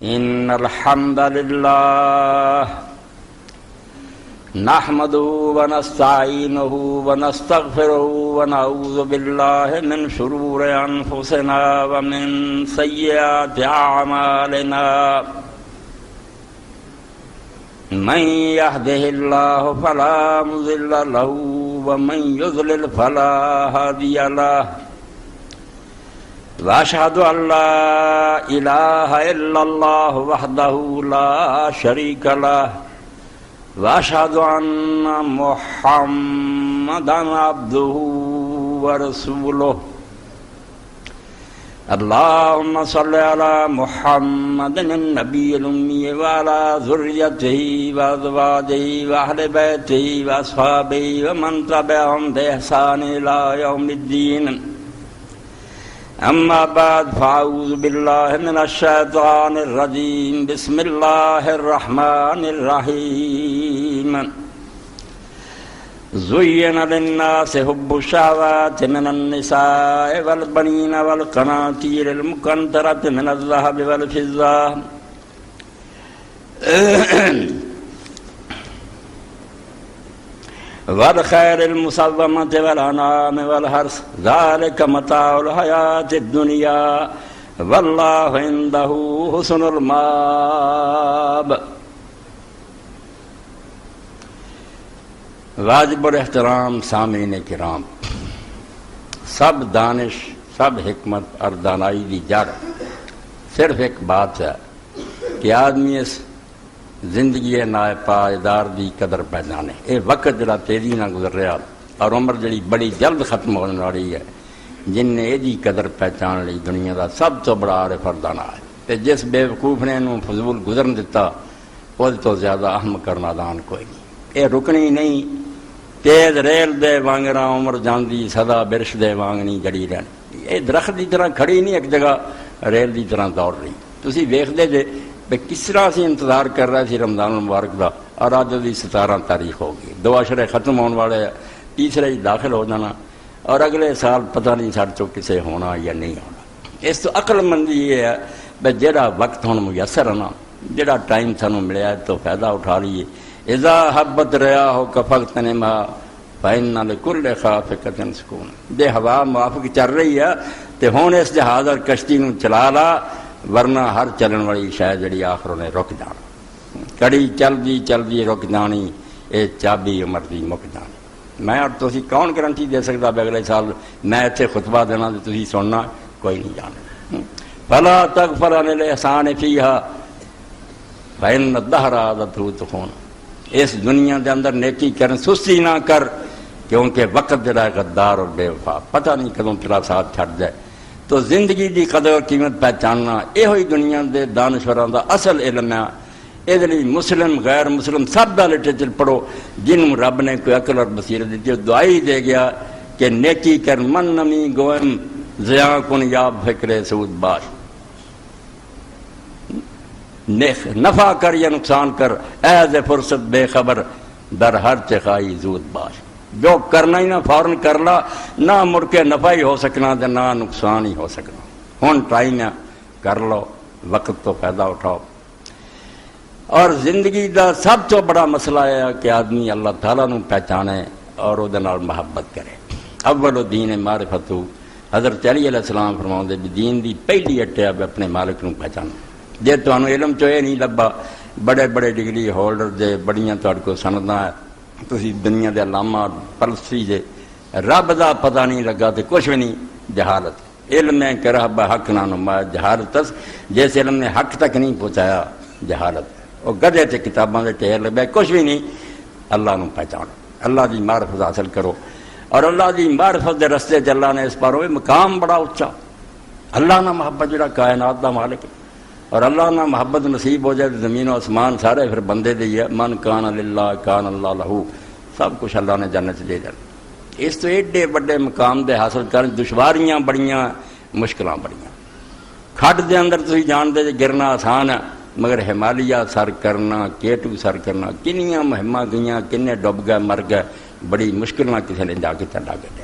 إن الحمد لله نحمده ونستعينه ونستغفره ونعوذ بالله من شرور أنفسنا ومن سيئات أعمالنا من يهده الله فلا مضل له ومن يضلل فلا هادي له وأشهد أن لا إله إلا الله وحده لا شريك له وأشهد أن محمدا عبده ورسوله اللهم صل على محمد النبي الأمي وعلى ذريته وأزواجه وأهل بيته وأصحابه ومن تبعهم بإحسان إلى يوم الدين أما بعد فأعوذ بالله من الشيطان الرجيم بسم الله الرحمن الرحيم زين للناس حب الشهوات من النساء والبنين والقناطير المقنطرة من الذهب والفضة والخيل المسومة والأنعام والحرث ذلك متاع الحياة الدنيا والله عنده حسن المآب۔ واجب الاحترام سامعین کرام، سب دانش، سب حکمت اور دانائی دی جڑ صرف ایک بات ہے کہ آدمی اس زندگی ناپائیدار دی قدر پہچانے۔ یہ وقت جڑا تیزی نہ گزر رہا اور عمر جڑی بڑی جلد ختم ہونے والی ہے، جن نے یہ قدر پہچان لی دنیا دا سب تو بڑا عارف اور دانا ہے، تے جس بے وقوف نے انہوں فضول گزرن دیتا وہ تو زیادہ اہم کرنا دان کوئی نہیں۔ یہ رکنی نہیں، تیز ریل دے وانگراں عمر جاندی سدا برش دے وانگنی جڑی رہن، یہ درخت دی طرح کھڑی نہیں ایک جگہ، ریل دی طرح دوڑ رہی۔ تسی ویکھ دے جے بے کس طرح سے انتظار کر رہے تھی رمضان المبارک دا، اور آج دی 17 تاریخ ہوگی، 2 عشرے ختم ہونے والے، تیسرے ہی داخل ہو جانا، اور اگلے سال پتہ نہیں ساڑھ چو کسے ہونا یا نہیں ہونا۔ اس تو عقل مندی یہ ہے بے جڑا وقت ہون میسر ہے نا، جڑا ٹائم سانو ملیا ہے تو فائدہ اٹھا لیے۔ اذا حبت ریاح کفلتنما فإن لكل خافقۃ سکون۔ دے ہوا موافق چل رہی ہے تے ہن اس جہاز اور کشتی نو چلا لا، ورنہ ہر چلن والی شاید جڑی آخر نے رک جانا، کڑی چلدی رک جانی، اے چابی عمر دی مک جانی۔ میں اور تسی کون گارنٹی دے سکتا بھی اگلے سال میں اتنے خطبہ دینا تے تسی سننا؟ کوئی نہیں جانا۔ فلا تغفرن الاحسان فیہا فإن الدہر عادتہ تخون۔ اس دنیا دے اندر نیکی کرن سستی نہ کر، کیونکہ وقت جڑا غدار اور بے وفا، پتہ نہیں کدوں تیرا ساتھ چھڑ جائے۔ تو زندگی دی قدر و قیمت پہچاننا یہ ہوئی دنیا دے دانشوراں دا اصل علم ہے۔ یہ لیے مسلم غیر مسلم سب دا لٹریچر پڑھو، جنہوں رب نے کوئی عقل اور بصیرت دیتی، دعائی دے گیا کہ نیکی کر من نمی گوئم زیاں کن یاب فکر سود باش، نفع کر یا نقصان کر ایز فرصت بے خبر در ہر چخائی زود باش۔ جو کرنا ہی نہ فوراً کر لا، نہ مڑ کے نفع ہی ہو سکنا تے نہ نقصان ہی ہو سکنا۔ ہن ٹائم ہے، کر لو، وقت تو فائدہ اٹھاؤ۔ اور زندگی دا سب تو بڑا مسئلہ ہے کہ آدمی اللہ تعالیٰ نو پہچانے اور او دے نال محبت کرے۔ اول دین معرفت، حضرت علی علیہ السلام فرماؤندے بھی دین دی پہلی اٹیا ہے اپنے مالک نو پہچانا۔ جے تانوں علم چ یہ نہیں لبا، بڑے بڑے ڈگری ہولڈر دے بڑیاں تہاڈے کو سنداں ہے، تسی دنیا دے علامہ فلسفی جے، رب دا پتہ نہیں لگا تے کچھ بھی نہیں، جہالت۔ علم نے کہ رب حق نہ نما، جہالت۔ جس علم نے حق تک نہیں پہنچایا، جہالت۔ وہ گدھے تے کتاباں دے ٹھیر لگے، کچھ بھی نہیں۔ اللہ نو پہچانو، اللہ دی معرفت حاصل کرو، اور اللہ دی معرفت دے رستے چ اللہ نے اس پارو مقام بڑا اچا۔ اللہ نہ محبت جڑا کائنات دا مالک، اور اللہ نہ محبت نصیب ہو جائے تو زمین و آسمان سارے پھر بندے دے ہے۔ من کان للہ کان اللہ لہو، سب کچھ اللہ نے جنت دے دینا۔ اس تو ایڈے بڑے مقام دے حاصل کرن دشواریاں بڑیاں، مشکلاں بڑیاں۔ کھڈ دے اندر تسی جان دے گرنا آسان ہے، مگر ہمالیہ سر کرنا، کیٹو سر کرنا، کنیاں مہماں گئیاں، کنے ڈب گئے، مر گئے، بڑی مشکل نہ کسی نے جا کے چلا کے دے۔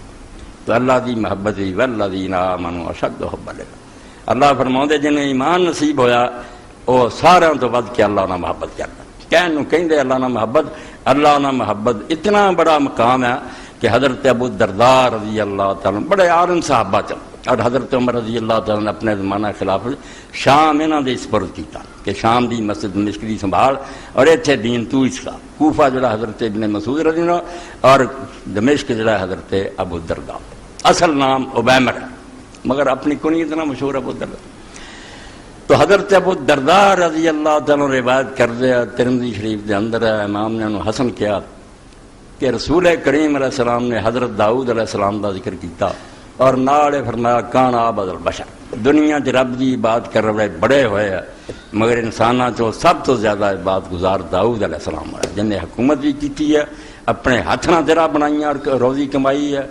تو اللہ دی محبت والذین آمنوا اشد حبا للہ۔ اللہ فرماؤندے جنہیں ایمان نصیب ہویا وہ سارا تو ود کے اللہ نال محبت کرتا. کہن نوں کہندے اللہ نال محبت، اللہ نال محبت اتنا بڑا مقام ہے کہ حضرت ابو الدرداء رضی اللہ تعالیٰ بڑے عالم صحابہ چل، اور حضرت عمر رضی اللہ تعالیٰ نے اپنے زمانہ خلافت شام انہاں دے سپرد کیتا کہ شام دی مسجد دمشق دی سنبھال اور ایتھے دین تو اس کا. کوفہ جڑا حضرت ابن مسعود رضی اللہ اور دمشق جڑا حضرت ابو الدرداء. اصل نام عبیمر ہے مگر اپنی کنیت اتنا مشہور ابو الدرداء. تو حضرت ابو الدرداء رضی اللہ تعالیٰ روایت کردے ترمذی شریف دے اندر ہے، امام نے انہوں حسن کیا کہ رسول کریم علیہ السلام نے حضرت داؤد علیہ السلام دا ذکر کیتا اور نال فرمایا کان عبد البشر، دنیا چ رب دی عبادت کر رہے بڑے ہوئے ہیں مگر انساناں چوں سب تو زیادہ عبادت گزار داؤد علیہ السلام ہے جن نے حکومت بھی کی ہے، اپنے ہاتھ نال درا بنائی اور روزی کمائی ہے،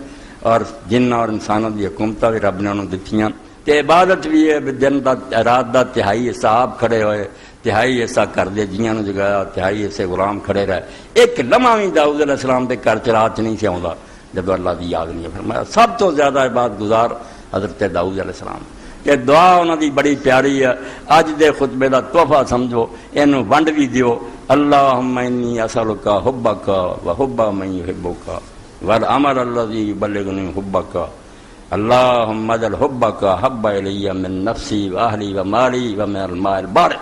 اور جن اور انسانوں دی حکومتاں بھی رب نے انہوں دتیاں، تے عبادت بھی ہے دن دا رات دا تہائی حصہ آپ کھڑے ہوئے، تہائی حصہ کر دے جیاں نوں جگایا، تہائی حصے غلام کھڑے رہے. ایک لمحہ بھی داؤد علیہ السلام دے گھر چ رات نہیں سی آوندا جب اللہ دی یاد نہیں. فرمایا سب تو زیادہ عبادت گزار حضرت داؤد علیہ السلام کہ دعا انہاں دی بڑی پیاری ہے. اج دے خطبے دا تحفہ سمجھو، اینوں ونڈ بھی دیو. اللہم انی اسألک حبک وحب من یحبک والعمل الذی یبلغنی حبک اللہم اجعل حبک حب الی من نفسی واہلی ومالی ومن الماء البارد.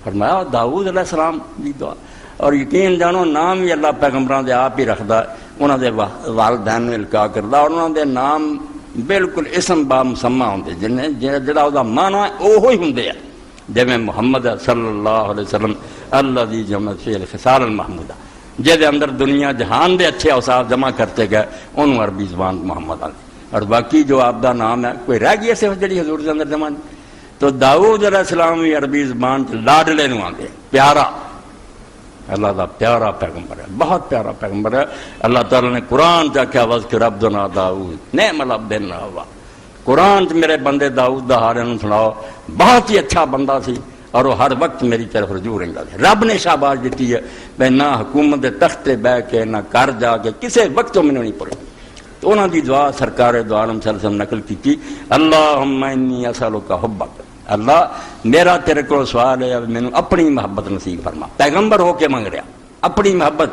فرمایا داؤد علیہ السلام دی دعا. اور یقین جانو نام بھی اللہ پیغمبراں دے آپ ہی رکھدا، انہاں دے والدین نوں القاء کردا اور انہاں دے نام بالکل اسم با مسمى ہوندے جنہیں جڑا دا معنی اوہی ہوندے ہے. جویں محمد صلی اللہ علیہ وسلم الذی جمع فی الخصال المحمودہ، جے اندر دنیا جہان دے اچھے اوصاف جمع کرتے گئے انہوں عربی زبان محمد آتی. اور باقی جو آپ دا نام ہے کوئی رہ گئی صرف جڑی حضور دے اندر جمع نہیں. تو داؤد علیہ السلام بھی عربی زبان لاڈلے نوں آندے، پیارا، اللہ دا پیارا پیغمبر ہے، بہت پیارا پیغمبر ہے. اللہ تعالیٰ نے قرآن چا کیا وذکر عبدنا داؤد نعم العبد انہ، قرآن چ میرے بندے داؤد دا حال انہوں سناؤ، بہت ہی اچھا بندہ سی اور وہ ہر وقت میری طرف رجوع رہندا سی. رب نے شاباش دیتی ہے میں نہ حکومت دے تخت تے بیٹھ کے نہ گھر جا کے کسے وقت مینوں نہیں پڑھی. تو انہاں دی دعا سرکار دو عالم صلی اللہ علیہ وسلم نقل کی اللہم انی اسألک حبک، اللہ میرا تیرے کو سوال ہے مینوں اپنی محبت نصیب فرما. پیغمبر ہو کے منگ رہا اپنی محبت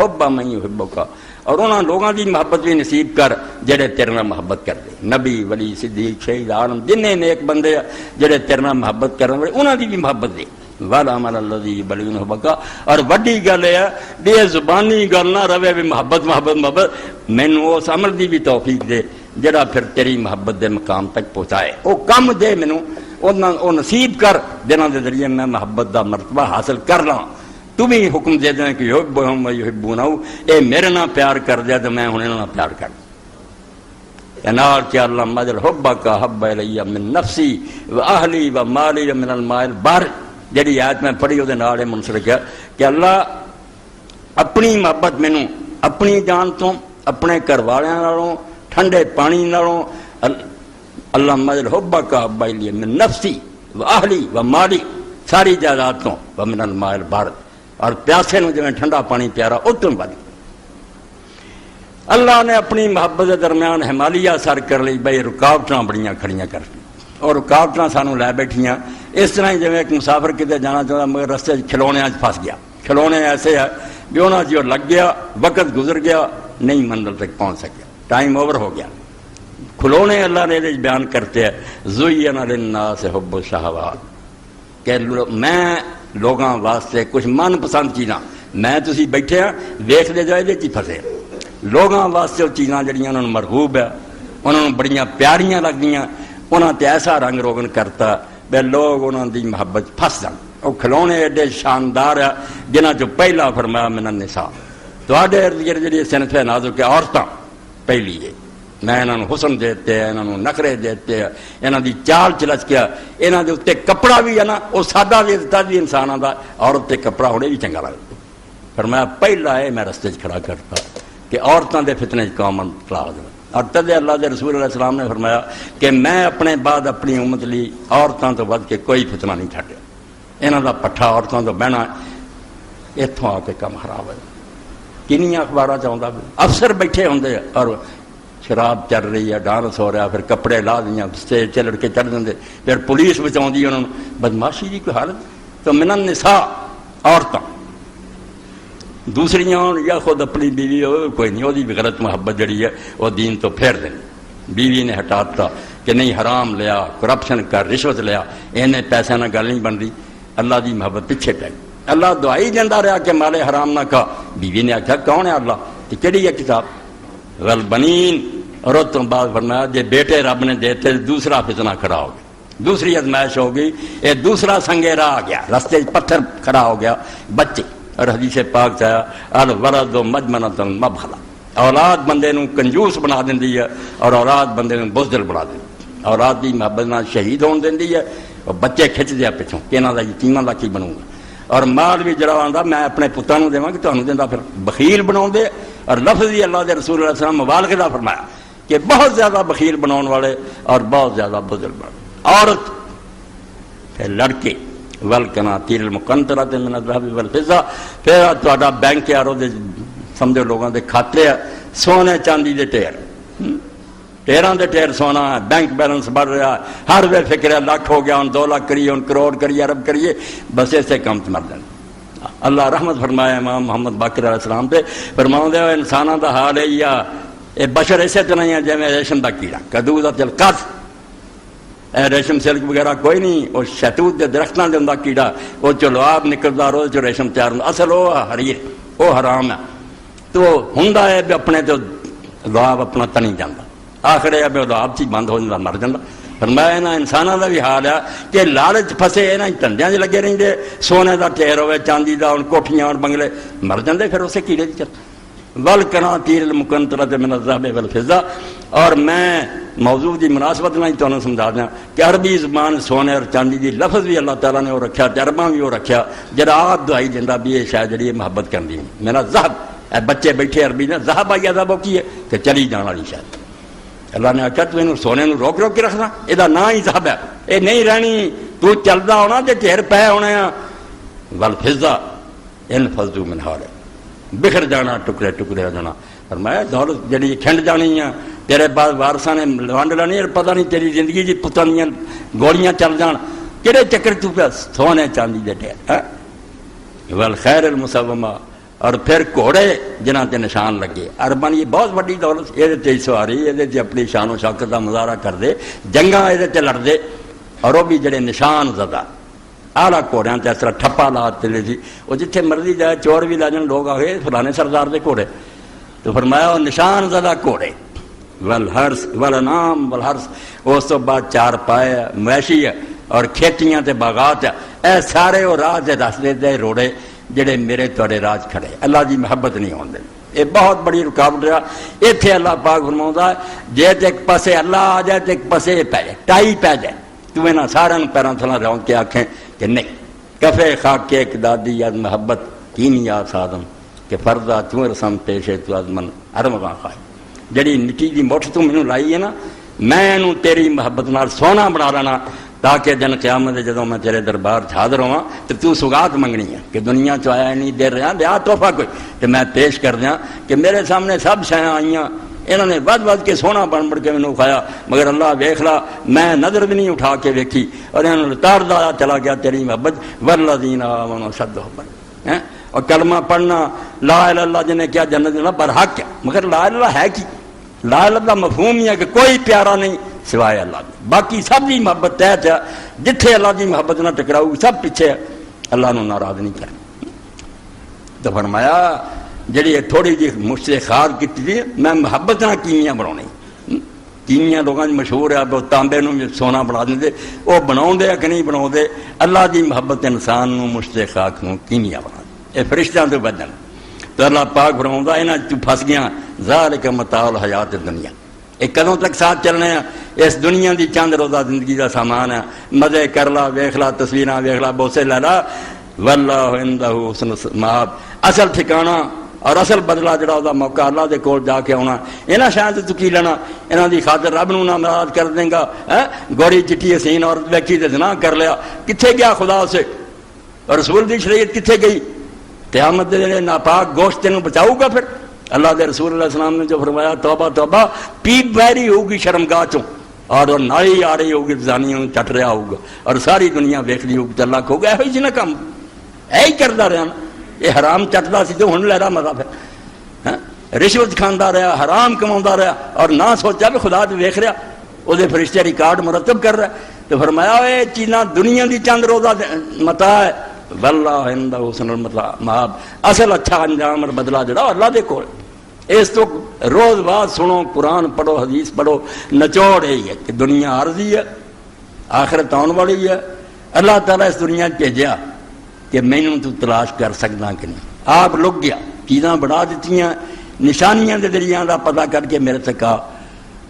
حب من یحبک، اور انہاں لوگاں دی محبت بھی نصیب کر جڑے تیرے نال محبت کر دے. نبی ولی صدیق شہید عالم جنہیں نیک بندے جڑے تیرے نال محبت کرن والے انہاں دی بھی محبت دے. والعمل الذی یبلغنی حبک، اور وڈی گل ہے بھی زبانی گل نہ رہے بھی محبت محبت محبت، مینوں اس عمل دی بھی توفیق دے جڑا پھر تیری محبت دے مقام تک پہنچائے. او کم دے مینوں او نصیب کر جنہاں دے ذریعے میں محبت دا مرتبہ حاصل کر لاں. تو بھی حکم دے دیں کہ یحبہم و یحبونہ، اے میرے نال پیار کر دیا تو میں انہاں نال پیار کر انار کہ اللہ مجل حبک حب الی من نفسی و اہلی و مالی و من الماء البارد. جڑی آیت میں پڑھی وہ نال منسلک ہے کہ اللہ اپنی محبت مینوں اپنی جان تو اپنے گھر والیاں نالوں ٹھنڈے پانی نالوں اللہ مجل حبک حب الی من نفسی و اہلی و مالی ساری جائیداد تو و من الماء البارد، اور پیاسے نوں جویں ٹھنڈا پانی پیارا اتوں ودی. اللہ نے اپنی محبت کے درمیان ہمالیہ سر کر لی بھائی رکاوٹاں بڑیاں کھڑیاں کر لی اور رکاوٹاں سانوں لے بیٹھیاں. اس طرح ہی جویں ایک مسافر کتے جانا چاہتا مگر رستے کھلونے پھنس گیا. کھلونے ایسے ہے بھی انہاں جو لگ گیا، وقت گزر گیا، نہیں منزل تک پہنچ سکیا، ٹائم اوور ہو گیا. کھلونے اللہ نے بیان کرتے ہیں زین للناس حب الشہوات، کہ میں لوگاں واسطے کچھ من پسند چیزاں میں تسی بیٹھے ہیں ویکھ دے جائے دے چی پھسے. لوگاں واسطے وہ چیزاں جڑیاں انہوں نے مرغوب ہے، انہوں نے بڑیاں پیاریاں لگدیاں، انہوں تے ایسا رنگ روگن کرتا بے لوگ انہوں دی محبت پھس جان. وہ کھلونے ایڈے شاندار ہے جنہاں جو پہلا فرمایا من النساء، تواڈے ارد گرد جڑی صنف نازک عورتاں پہلی ہے، میں انہوں نے حسن دیتے ہیں، انہوں نے نخرے دیتے ہیں، انہوں دی چال چلچ کیا، انہوں دے اتنے کپڑا بھی ہے نا وہ سادہ بھی بھی انسانوں دا، عورت تے کپڑا ہونے بھی چنگا لگتا. فرمایا پہلا ہے میں رستے کھڑا کرتا کہ عورتوں دے فتنے قوم اطلاع دے. اور تد اللہ دے رسول علیہ السلام نے فرمایا کہ میں اپنے بعد اپنی امت لی عورتوں تو ود کے کوئی فتنہ نہیں چھڈیا. انہوں دا پٹھا عورتوں تو بہنا اتوں آ کے کم خراب ہے. کنیاں اخبار چاہتا افسر بیٹھے ہوندے اور شراب چل رہی ہے، ڈانس ہو رہا، پھر کپڑے لا دیاں اسٹیج چلڑ کے چڑھ دیں، پھر پولیس بچاؤں انہوں نے. بدماشی کی کوئی حالت تو من النساء عورتوں دوسریاں یا خود اپنی بیوی ہو کوئی نہیں، وہ بھی غلط محبت جڑی ہے وہ دین تو پھیر دیں. بیوی نے ہٹاتا کہ نہیں حرام لیا، کرپشن کر، رشوت لیا، انہیں پیسے نہ گل نہیں بن رہی، اللہ دی محبت پیچھے پہ. اللہ دعائی دینا رہا کہ مال حرام نہ کھا. بیوی نے آخیا کون ہے اللہ؟ کہ کہڑی ہے کتاب؟ والبنین. اور اس تو بعد فرمایا جی بیٹے رب نے دیتے دوسرا فتنہ کھڑا ہو گیا، دوسری ازمائش ہو گئی، یہ دوسرا سنگے راہ آ گیا، رستے پتھر کھڑا ہو گیا، بچے. اور حدیث پاک سے آیا الولد مجمنۃ مبخلا، اولاد بندے نو کنجوس بنا دیندی ہے اور اولاد بندے نو بزدل بنا دیندی. اولاد دی محبت نال شہید ہون دیندی ہے اور بچے کھچ دیا پچھوں کہ انہاں دا یتیماں دا کی بنوں گا. اور مال بھی جڑا آندا میں اپنے پتراں نو دیواں کہ تانوں دیندا، پھر بخیل بناون دے. اور لفظ ہی اللہ دے رسول اللہ علیہ وسلم مبالغہ دا فرمایا کہ بہت زیادہ بخیل بناؤن والے اور بہت زیادہ بزدل بناؤن. عورت پھر لڑکے والقناطیر المقنطرۃ من الذهب والفضہ، پھر تہاڈا بینک یار دے سمجھو لوگاں دے کھاتے سونے چاندی دے ٹیراں دے ٹیر سونا ہے، بینک بیلنس بڑھ رہا ہے، ہر وے فکر ہے لاکھ ہو گیا، ہن 2 لاکھ کریے، ہن کروڑ کریے، ارب کریے، بس ایسے کام مر جائیں. اللہ رحمت فرمایا امام محمد باقر علیہ السلام پہ، فرماؤں دے انساناں دا حال ہے یا اے بشر ایسے تو نہیں ہے جیویں ریشم دا کیڑا کدوزۃ القص. اے ریشم سلک وغیرہ کوئی نہیں، وہ شہتوت دے درختاں دے ہوندا کیڑا، وہ چ لعاب نکلدا روز چ ریشم تیار ہوندا، اصل وہ حریر وہ حرام ہے. تو ہوندا ہے بھی اپنے تو لعاب اپنا تنی جاندا، آخر ہے بھی لعاب چی بند ہو جاندا مر جاندا. فرمایا انہاں انساناں دا بھی حال ہے کہ لالچ پھسے انہاں دھندیاں وچ لگے رہندے، سونے دا ٹھیر ہوے، چاندی دا، ہن کوٹھیاں اور بنگلے، مر جاندے پھر اسے کیڑے دی چل. والقناطیر المقنطرۃ من الذهب والفضہ. اور میں موضوع دی مناسبت نہیں تمہیں سمجھا دیا کہ عربی زبان سونے اور چاندی دی لفظ بھی اللہ تعالیٰ نے وہ رکھا، تجربہ بھی وہ رکھا، جڑا آپ دعائی دینا بھی یہ شاید جڑی محبت کرنی میرا ذہب. اے بچے بیٹھے عربی نے ذہب آئی ذہب وہ کی ہے کہ چلی جان والی شاید. اللہ نے آخیا تو انہوں سونے نو روک روک کے رکھنا، یہ نام ہی ذہب ہے، یہ نہیں رہنی، تو چلتا ہونا جی ٹھیر پے ہونے. والفضہ انفضوا من حولک، بکھر جانا، ٹکڑے ٹکڑے ہو جانا. فرمایا دولت جڑی کھنڈ جانی ہے، تیرے بعد وارثاں نے ونڈ لانی، پتہ نہیں تیری زندگی جی پتاں دیاں گولیاں چل جان، کہڑے چکر تو پیا سونے چاندی دے ٹھیر. والخیر المسومہ. اور پھر گھوڑے جنہاں تے نشان لگے. عربان یہ بہت بڑی دولت، یہ سواری، یہ اپنی شان و شوکت کا مظاہرہ کر دے، جنگاں یہ لڑ دے، اور وہ بھی جڑے نشان زدہ آلہ گھوڑیاں تے اس طرح ٹھپا لا چلے سی، وہ جتھے مرضی جائے چور بھی لا جان، لوگ آگے فلانے سردار دے گھوڑے. تو فرمایا وہ نشان زدہ گھوڑے. والحرس والانعام والحرس. اس تو بعد چار پائے مویشی ہے اور کھیتیاں تے باغات ہے، اے سارے وہ راہ دے راستے دے روڑے جڑے میرے تواڈے راج کھڑے. اللہ دی محبت نہیں ہوندے، یہ بہت بڑی رکاوٹ ہے. ایتھے اللہ پاک فرماؤندا ہے جے تے ایک پاسے اللہ آ جائے تے ایک پاسے پے جائے، ٹائی پے جائے، تو انہاں سارے پیراں تھلا رون کے آکھیں کہ نہیں. کفے خاک کے ایک دادی یاد محبت کینی یا سادم کہ فرضا تو رسم پیشے تو ازمن ارمغاں خواہ. جڑی مٹی دی مٹھ تو مینوں لائی ہے نا، میں انہوں تیری محبت نال سونا بنا لینا، تاکہ دن قیامت جدوں میں تیرے دربار حاضر ہواں تو سوگات منگنی ہے کہ دنیا چ آیا نہیں دیر رہا دیا تحفہ کوئی تو میں پیش کر دیا کہ میرے سامنے سب شیاں آئیاں، انہوں نے ود کے سونا بن بڑھ کے مینوں کھایا، مگر اللہ ویکھ لا میں نظر بھی نہیں اٹھا کے ویکھی، اور انہوں نے تاردا چلا گیا تیری محبت. والذین آمنوا اشد حبا. اور کلمہ پڑھنا لا الہ الا اللہ جنہیں کیا جنت میں پر حق ہے، مگر لا الہ اللہ ہے کی؟ لا الہ اللہ مفہوم ہی ہے کہ کوئی پیارا نہیں سوائے اللہ دی، باقی سب دی محبت تحت ہے، جتھے اللہ دی محبت نہ ٹکراؤ سب پیچھے ہے، اللہ نو ناراض نہیں کرے. تو فرمایا جڑی تھوڑی جی مجھ سے خار کی تھی میں محبت نہ کیمیاں بناؤنی. کیمیاں لوگوں کی مشہور ہے، وہ تانبے نو سونا بنا دیں، وہ بناؤ دے کہ نہیں بناؤ دے. اللہ دی محبت انسان نو مجھ سے خاک نو کیمیا بنا دے، یہ فرشتیاں تو بدن. تو اللہ پاک فرماؤں انہاں تو پھس گیا ذالک متاع الحیات دنیا. ایک کدوں تک ساتھ چلنے ہیں، اس دنیا دی چند روزہ زندگی دا سامان ہے، مزے کر لا، ویکھ لا، تصویراں ویکھ لا، بوسے لے لا. واللہ عنده حسن المآب. اصل ٹھکانہ اور اصل بدلہ جڑا دا موقع اللہ دے کول جا کے آنا. انہاں شاید تو کی لینا، انہاں دی خاطر رب نو نہ ناراض کر دیں گا. گوڑی چٹی حسین عورت ویکھی تے زنا کر لیا، کتھے گیا خدا سے؟ اور رسول دی شریعت کتھے گئی؟ قیامت دے ناپاک گوشت تینوں بچاؤ گا؟ پھر اللہ دے رسول اللہ السلام نے جو فرمایا توبہ توبہ پیپ بہری ہوگی شرمگاہ چوں، اور وہ نالی آ رہی ہوگی زانیوں چٹ رہا ہوگا اور ساری دنیا ویکھ لی ہوگی اللہ کہو گا یہ جی نہ کم یہ کرتا رہا نا یہ حرام چٹتا سی تو ہن لے رہا مزہ پھر رشوت کھانا رہا حرام کما رہا اور نہ سوچا بھی خدا تو ویکھ رہا وہ فرشتے ریکارڈ مرتب کر رہا ہے تو فرمایا یہ چیزاں دنیا دی چند روزہ متا ہے واللہ عندہ حسن المآب اصل اچھا انجام اور بدلہ جڑا اللہ دے کول اس تو روز بات سنو قرآن پڑھو حدیث پڑھو نچوڑ یہی ہے کہ دنیا عارضی ہے آخرت آن والی ہے اللہ تعالیٰ اس دنیا بھیجا کہ مینوں تو تلاش کر سکتا کہ نہیں آپ لک گیا چیزاں بڑھا دیتی ہیں نشانیاں دے ذریعے دا پتہ کر کے میرے تک آ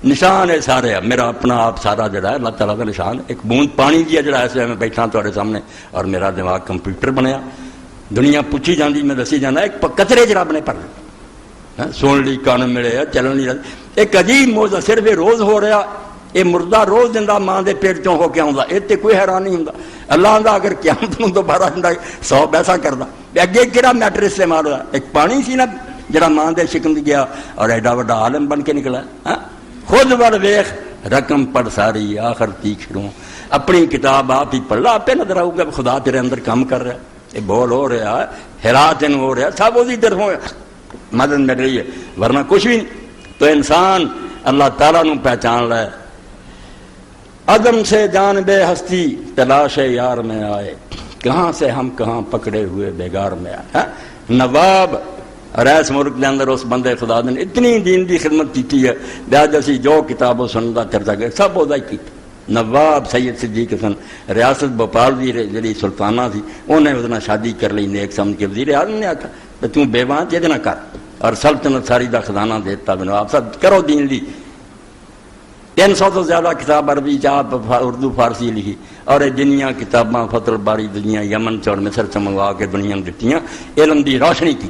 نشان ہے سارے میرا اپنا آپ سارا جڑا ہے اللہ تعالیٰ کا نشان ایک بوند پانی جی ہے جڑا اس لیے میں بیٹھا تھوڑے سامنے اور میرا دماغ کمپیوٹر بنیا دنیا پوچھی جاندی میں دسی جانا ایک قطرے جڑا اپنے پر سن لی کان ملے چلن نہیں رہی ایک عجیب موضوع صرف یہ روز ہو رہا یہ مردہ روز دندا ماں دے پیٹ چوں ہو کے آؤں یہ تو کوئی حیران نہیں ہوں اللہ آدھا اگر قیامت نوں دوبارہ دندا 100 پیسہ کردا اگے کہڑا میٹر استعمال ہوا ایک پانی سی نا جڑا ماں دے شکم گیا اور ایڈا وڈا عالم بن کے نکلا خود بڑھ ویخ رقم پڑھ ساری آخر تیکھروں اپنی کتاب آپ ہی پڑھ لا آپ نظر آؤ گا خدا تیرے اندر کام کر رہا ہے یہ بول ہو رہا ہے ہرات ہو رہا ہے سب اسی طرفوں مدد مل رہی ہے ورنہ کچھ بھی نہیں تو انسان اللہ تعالیٰ نو پہچان لائے عدم سے جان بے ہستی تلاش یار میں آئے کہاں سے ہم کہاں پکڑے ہوئے بیگار میں آئے نواب اور اس ملک کے اندر اس بندے خدا نے اتنی دین دی خدمت کی ہے بیاج اسی جو کتابوں سنتا کرتا گیا سب وہ کی نواب سید صدیق حسن ریاست بھوپال دی جڑی سلطانہ تھی انہیں اس شادی کر لی نیک سمجھ کے وزیر اعظم نے آکھا کہ تم بیوان یہ نہ کر اور سلطنت ساری دا خزانہ دیتا بنو آپ سب کرو دین دی 300 تو زیادہ کتاب عربی چاپ اردو فارسی لکھی اور جنیاں کتاباں فتح الباری دنیا یمن چور مصر سے منگوا کے دنیا میں دتیاں علم دی روشنی کی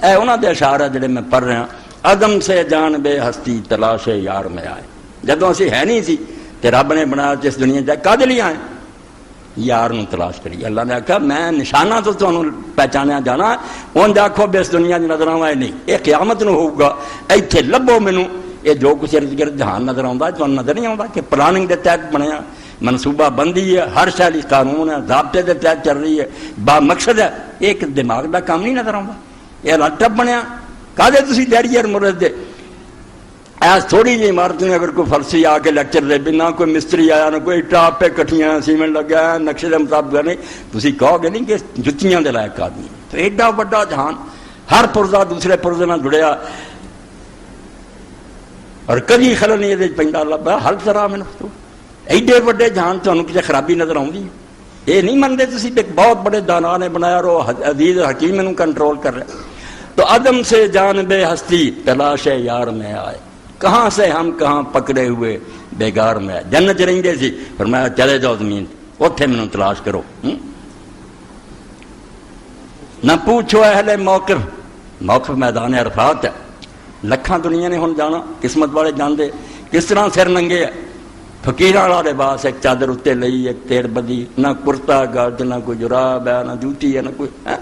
اے انہاں دے اشعار جڑے میں پڑھ رہا عدم سے جان بے ہستی تلاش یار میں آئے جدوں اسی ہے نہیں سی تے رب نے بنایا جس دنیا جائے کدے لیے آئے یار نو تلاش کری اللہ نے آکھا میں نشانہ تو تانوں پہچانیا جانا اون آکھو بے اس دنیا دی نظر آوے نہیں یہ قیامت نو ہوگا ایتھے لبو مینوں یہ جو کچھ ارد گرد جہان نظر آتا ہے تو نظر نہیں آتا کہ پلاننگ کے تحت بنیا منصوبہ بندی ہے ہر شہری قانون ہے ضابطے کے تحت چل رہی ہے با مقصد ہے ایک دماغ کا کام نہیں نظر آتا یہ لٹپ بنیا کدے تھی دیڑی اور مرد دے ایس تھوڑی جی عمارت نے اگر کوئی فلسی آ کے لیکچر دے بھی نہ کوئی مستری آیا نہ کوئی ٹاپ پہ کٹیاں سیمنٹ لگا نقشے کے مطابق نہیں تھی کہو گے نہیں کہ جتیاں دے لائق آدمی تو ایڈا بڑا جہان ہر پرزہ دوسرے پرزے نہ جڑیا اور کدی خلل نہیں یہ پہ اللہ ہر طرح میں تو ایڈے وڈے جہان تمہیں کسی خرابی نظر آؤں یہ نہیں منتے تھی ایک بہت بڑے دانا نے بنایا اور وہ عزیز حکیم انہوں کنٹرول کر رہے تو عدم سے جان بے ہستی تلاش یار میں آئے کہاں سے ہم کہاں پکڑے ہوئے بیگار میں آئے جنت رہندے سی فرمایا چلے جاؤ زمین اوتھے مینوں تلاش کرو نہ پوچھو اہل موقف میدان عرفات ہے لکھاں دنیا نے ہن جانا قسمت والے جاندے کس طرح سر ننگے ہے فقیراں والا لباس ایک چادر اتنے لئی ایک تیر بدی نہ کرتا گرد نہ کوئی جراب ہے نہ جوتی ہے نہ کوئی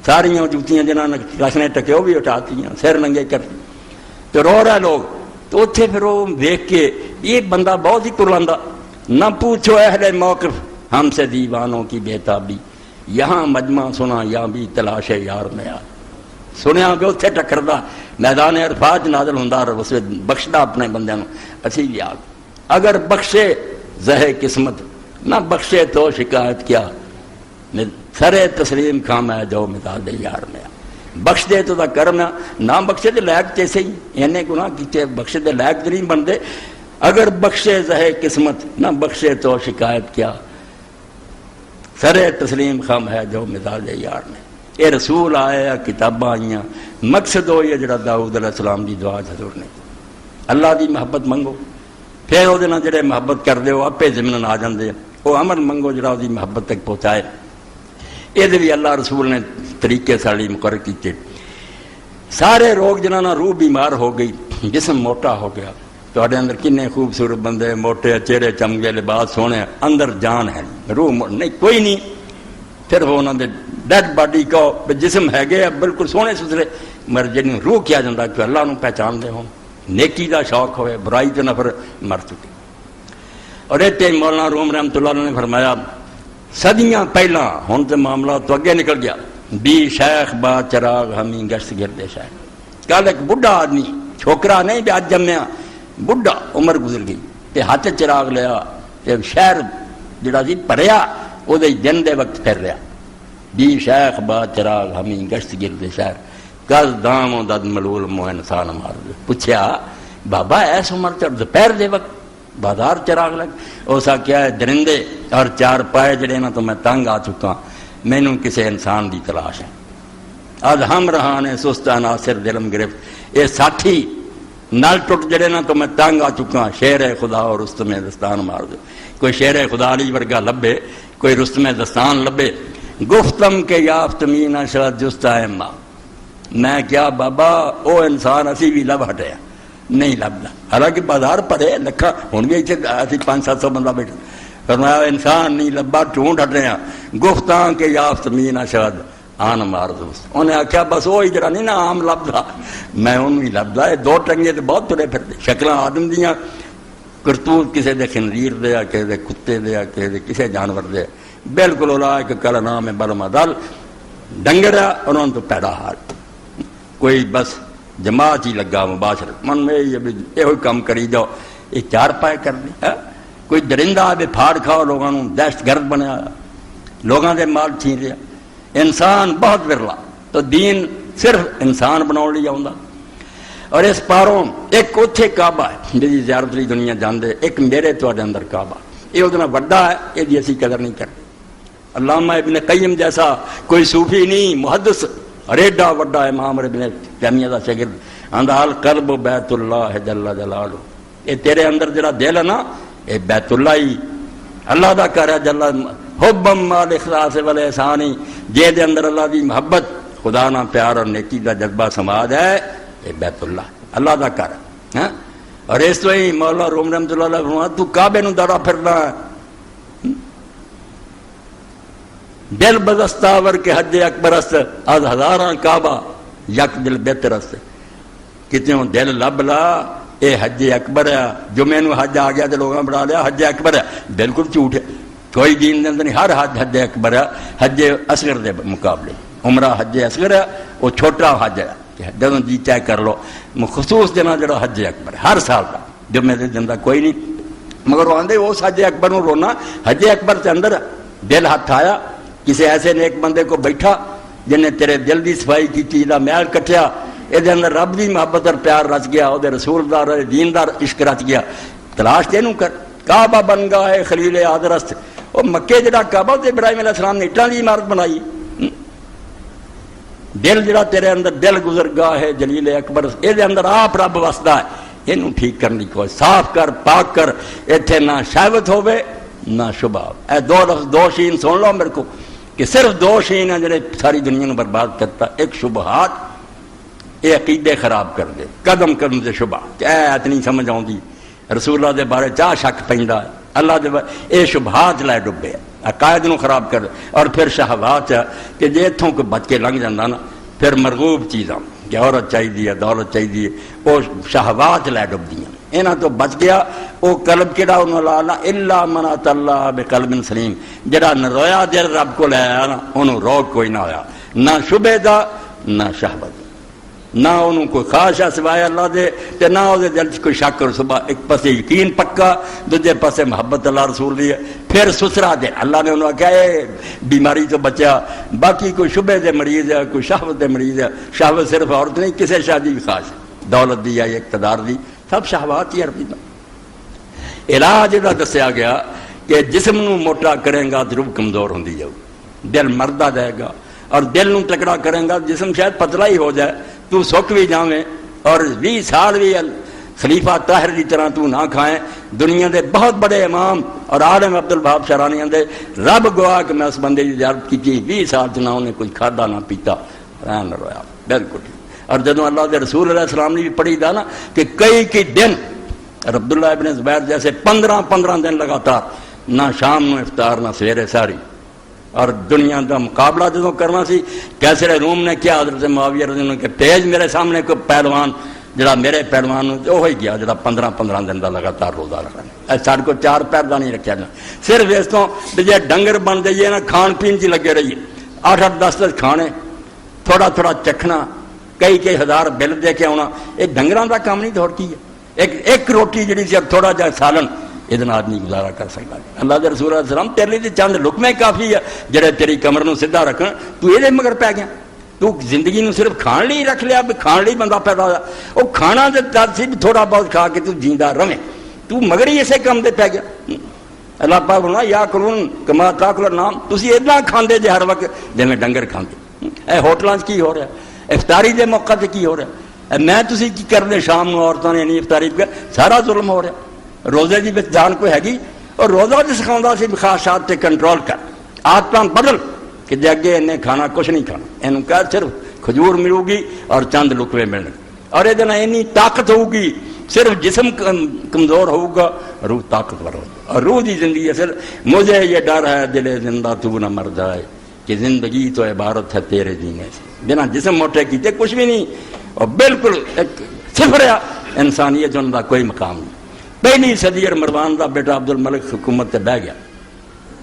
ساریاں جوتیاں جنہاں نے رکھنے ٹکے وہ بھی اٹھاتی ہیں سر ننگے کر تو رو رہا لوگ تو اتنے پھر وہ دیکھ کے یہ بندہ بہت ہی قرباندہ نہ پوچھو اہل موقف ہم سے دیوانوں کی بےتابی یہاں مجمع سنا یا بھی تلاش یار میں آ سنیا کہ اتنے ٹکردا میدان عرفات نازل ہوندا اور اس بخشدا اپنے بندیاں نوں اسی بھی آ اگر بخشے زہے قسمت نہ بخشے تو شکایت کیا سرے تسلیم خام ہے جو مثال دے یار میں بخش دے تو کرم ہے نہ بخشے تو لائق جیسے ہی انہیں گناہ کیتے بخشے دے لائق نہیں بنتے اگر بخشے زہے قسمت نہ بخشے تو شکایت کیا سرے تسلیم خام ہے جو مثال دے یار میں یہ رسول آئے کتاباں آئیاں مقصد ہو یہ جڑا داؤد علیہ السلام دی دعا حضور نے اللہ دی محبت منگو پھر وہ جڑے محبت کر دے وہ آپ ضمن آ جاندے وہ عمل منگو جڑا دی محبت تک پہنچائے یہ بھی اللہ رسول نے طریقے ساڑی مقرر کیتے سارے روگ جنہاں روح بیمار ہو گئی جسم موٹا ہو گیا تو اندر کنے خوبصورت بندے موٹے چہرے چمگے لباس سونے اندر جان ہے روح نہیں کوئی نہیں پھر وہ انہوں نے ڈیڈ باڈی کو جسم ہے گئے بالکل سونے ستھرے مر جن روح کیا جاتا کہ اللہ نو پہچان دے ہوں نیکی دا شوق ہوئے برائی تو نفر مر چکے اور اتنے مولانا روم رحمۃ اللہ علیہ نے فرمایا صدیاں پہلا ہوں تو معاملہ تو اگے نکل گیا، بی شیخ با چراغ ہمیں گشت گردے شاید. کل ایک بڈھا آدمی، چھوکرا نہیں بھی آج جمیا، بڈھا عمر گزر گئی تے ہاتھ چراغ لیا تے شہر جڑا سی پریا وہ دن دے وقت پھر رہا. بی شیخ با چراغ ہمیں گشت گردے شہر کل دام و دد ملول مو انسان مار دے. پوچھا بابا ایس عمر چ دوپہر دے وقت بازار چراغ لگ؟ اسا کیا ہے درندے اور چار پائے جڑے نا تو میں تنگ آ چکا، مینوں کسی انسان دی تلاش ہے. آج ہم رہانے سستا ناصر دلم گرفت، یہ ساتھی نال ٹوٹ جڑے نا تو میں تنگ آ چکا، شیر خدا اور رستم دستان مار دے. کوئی شیر خدا علی ورگا لبے، کوئی رستم دستان لبے. گفتم کے یافت مینا شرط جستا ہے ماں، میں کیا بابا او انسان اسی بھی لب ہٹے نہیں لبدا، حالانکہ بازار پڑے لکھا ہوں بھی اتنے 500-700 بندہ بیٹھا. فرمایا انسان نہیں لبا ٹونڈ ہٹ رہے ہیں. گفتاں کے یافت مینا شرط آن مار دوست. انہیں آخیا بس وہی جڑا نہیں نا آم لبدا میں انہوں ہی لبدا. یہ دو ٹنگے تو بہت ترے پھرتے، شکلاں آدم دیاں، کرتوت کسی دے خنزیر دے آ، کسی دے کتے دے آ، کسی دے کسی جانور دے. بالکل اولئک کالانعام بل ہم اضل، ڈنگر انہوں تو پیڑا حال. کوئی بس جماعت ہی لگا مباشرت من میں یہ کام کری جاؤ، یہ چار پائے کر دی. کوئی درندہ آ پھاڑ کھاؤ، لوگوں دہشت گرد بنیا، لوگوں دے مال چھین رہا. انسان بہت ورلا تو دین صرف انسان بناؤ لی آؤں. اور اس پاروں ایک اتنے کعبہ ہے جی زیارت لی دنیا جاندے، ایک میرے تواڈے اندر کعبہ یہ ادنا وڈا ہے، یہ اسی قدر نہیں کرتے. علامہ ابن قیم جیسا کوئی صوفی نہیں محدث اور ایڈا وڈا امام ابن تیمیہ دا شاگرد آندا القلب بیت اللہ جل جلالہ. یہ تیرے اندر جڑا دل ہے نا یہ بیت اللہ ہی اللہ دا کر ہے جل حبم مال اخلاص والاحسانی. جے دے اندر اللہ دی محبت خدا نہ پیار اور نیکی دا جذبہ سماج ہے یہ بیت اللہ اللہ دا کر ہے. اور اس تو ہی مولانا روم رحمۃ اللہ علیہ فرمایا تو کعبے نو دڑا پھرنا ہے. دل بدستاور کے حج اکبر است از ہزاراں کعبہ یک دل بہتر است. کتنے دل لب لا اے حج اکبر ہے. جمعے نو حج آ گیا تو لوگوں بڑھا لیا حج اکبر ہے، بالکل جھوٹ ہے. کوئی دین دے اندر نہیں، ہر حج اکبر ہے حج اصغر دے مقابلے. عمرہ حج اصغر ہے وہ چھوٹا حج ہے، جدوں جی چاہے کر لو. خصوص دینا جڑا حج اکبر ہر سال کا جمعے دے دن دا کوئی نہیں. مگر وہ آندے اس حج اکبر نو رونا حج اکبر کے اندر دل ہاتھ آیا کسی ایسے نیک بندے کو بیٹھا جن نے تیرے دل دی صفائی کی چیز دا میل کٹیا، یہ اندر رب دی محبت اور پیار رچ گیا، وہ رسول دار دین دار عشق رچ گیا. تلاش تینوں کر. کعبہ بن گا ہے خلیل آدرست. وہ مکے جڑا کعبہ تے ابراہیم علیہ السلام نے اٹھاں دی عمارت بنائی. دل جڑا تیرے اندر دل گزر گاہ ہے جلیل اکبر، یہ اندر آپ رب وسدا ہے. یہ ٹھیک کرنے کی کوشش، صاف کر پاک کر. اتنے نہ شہوت ہوے نہ شبہ. اے دو لفظ دو شین سن لو میرے کو کہ صرف دو شین ہیں جڑے ساری دنیا کو برباد کرتا. ایک شبہات، یہ عقیدے خراب کر دے. قدم قدم سے شبہ کہ اے اتنی سمجھ آؤندی رسول اللہ دے بارے چاہ شک پیندا ہے اللہ دے بارے. یہ شبہات لائے ڈبے عقائد نو خراب کر. اور پھر شہوات کہ جے اتوں کو بچ کے لنگ جانا نا پھر مرغوب چیزاں کہ عورت چاہیے دولت چاہیے وہ شہوات لے ڈب دیاں. یہاں تو بچ گیا وہ قلب کہڑا انہوں لانا الا من ات اللہ بقلب سلیم. جڑا نرویا دل رب کو لے آیا نا انہوں روگ کوئی نہ ہویا، نہ شبے دا نہ شہوت، نہ انہوں کوئی خواہش ہے سوائے اللہ دے تے نہ وہ دل کوئی شک اور صبح. ایک پاسے یقین پکا، دوجے پاسے محبت اللہ رسول دی ہے. پھر سسرا دے اللہ نے انہوں کہا اے بیماری تو بچیا. باقی کوئی شبے دے مریض ہے، کوئی شہوت دے مریض ہے. شہوت صرف عورت نہیں، کسی شادی بھی خاص ہے، دولت دی یا اقتدار دی، سب شہوات ہی عربی. علاج دا دسیا گیا کہ جسم نو موٹا کریں گا تو روح کمزور ہوندی جاؤ، دل مردہ جائے گا. اور دل نو تکڑا کریں گا جسم شاید پتلا ہی ہو جائے، تو سک بھی جاویں اور 20 سال بھی خلیفہ طاہر کی طرح تو نہ کھائیں. دنیا دے بہت بڑے امام اور عالم عبد الوہاب شرانی اندے رب گواہ کہ میں اس بندے کی زیارت کی تھی 20 سال نہ انہیں کوئی کھادا نہ پیتا رہا نہ رویا. بالکل ٹھیک. اور جدوں اللہ دے رسول علیہ السلام نے بھی پڑھی دا نا کہ کئی دن عبداللہ ابن زبیر جیسے 15 دن لگاتار نہ شام نو افطار نہ سویرے ساری. اور دنیا کا مقابلہ جدوں کرنا سی کیسر روم نے کیا حضرت معاویہ رضی اللہ عنہ کہ پیج میرے سامنے کوئی پہلوان جڑا میرے پہلوان وہی گیا جڑا 15 دن کا لگاتار روزہ رکھنا. سارے کو 4 پیر کا نہیں رکھا جانا. صرف اس کو جی ڈنگر بن جائیے نا کھان پین چ لگے رہیے. 8 10 کھانے تھوڑا تھوڑا چکھنا کئی ہزار بل دے کے آنا. یہ ڈنگراں کا کام نہیں. دور کی ہے ایک روٹی جڑی سی تھوڑا جہا سالن یہ آدمی گزارا کر سکتا. اللہ کے رسول علیہ السلام تیرے لیے چند لقمے کافی ہے جڑے تیری کمر نو سیدھا رکھن. تو یہ مگر پی گیا. تو زندگی نو صرف کھان لی رکھ لیا بھی کھان لی بندہ پیدا ہوا. وہ کھانا سی بھی تھوڑا بہت کھا کے تو جیندا رہے. تو مگر ہی اسے کام دے پی گیا. اللہ پاک بولنا یا کرون کما تاکل النام. تسی اتنا کھاندے جے ہر وقت جویں ڈنگر کھاندے. اے ہوٹلاں چ کی ہو رہا ہے؟ افطاری دے موقع تے کی ہو رہا ہے؟ میں تسی کی کرنے شام نو عورتاں نے نہیں افطاری کر سارا ظلم ہو رہا. روزے دی جان کوئی ہے گی اور روزہ تے سکھاوندا سی خواہشات تے کنٹرول کر. عادتاں بدل کہ جے اگے انہیں کھانا کچھ نہیں کھانا. اینوں کہا صرف کھجور ملو گی اور چند لقمے ملنے اور یہ دن اینی طاقت ہوگی. صرف جسم کمزور ہوگا روح طاقتور ہوگا. اور روح دی زندگی ہے. صرف مجھے یہ ڈر ہے دل زندہ تو نہ مر جائے کہ زندگی تو عبارت ہے تیرے جینے سے. بنا جسم موٹے کیتے کچھ بھی نہیں اور بالکل ایک صفر ہے انسانیت ان کا کوئی مقام نہیں. پہلی صدی مروان کا بیٹا عبد الملک حکومت سے بہ گیا.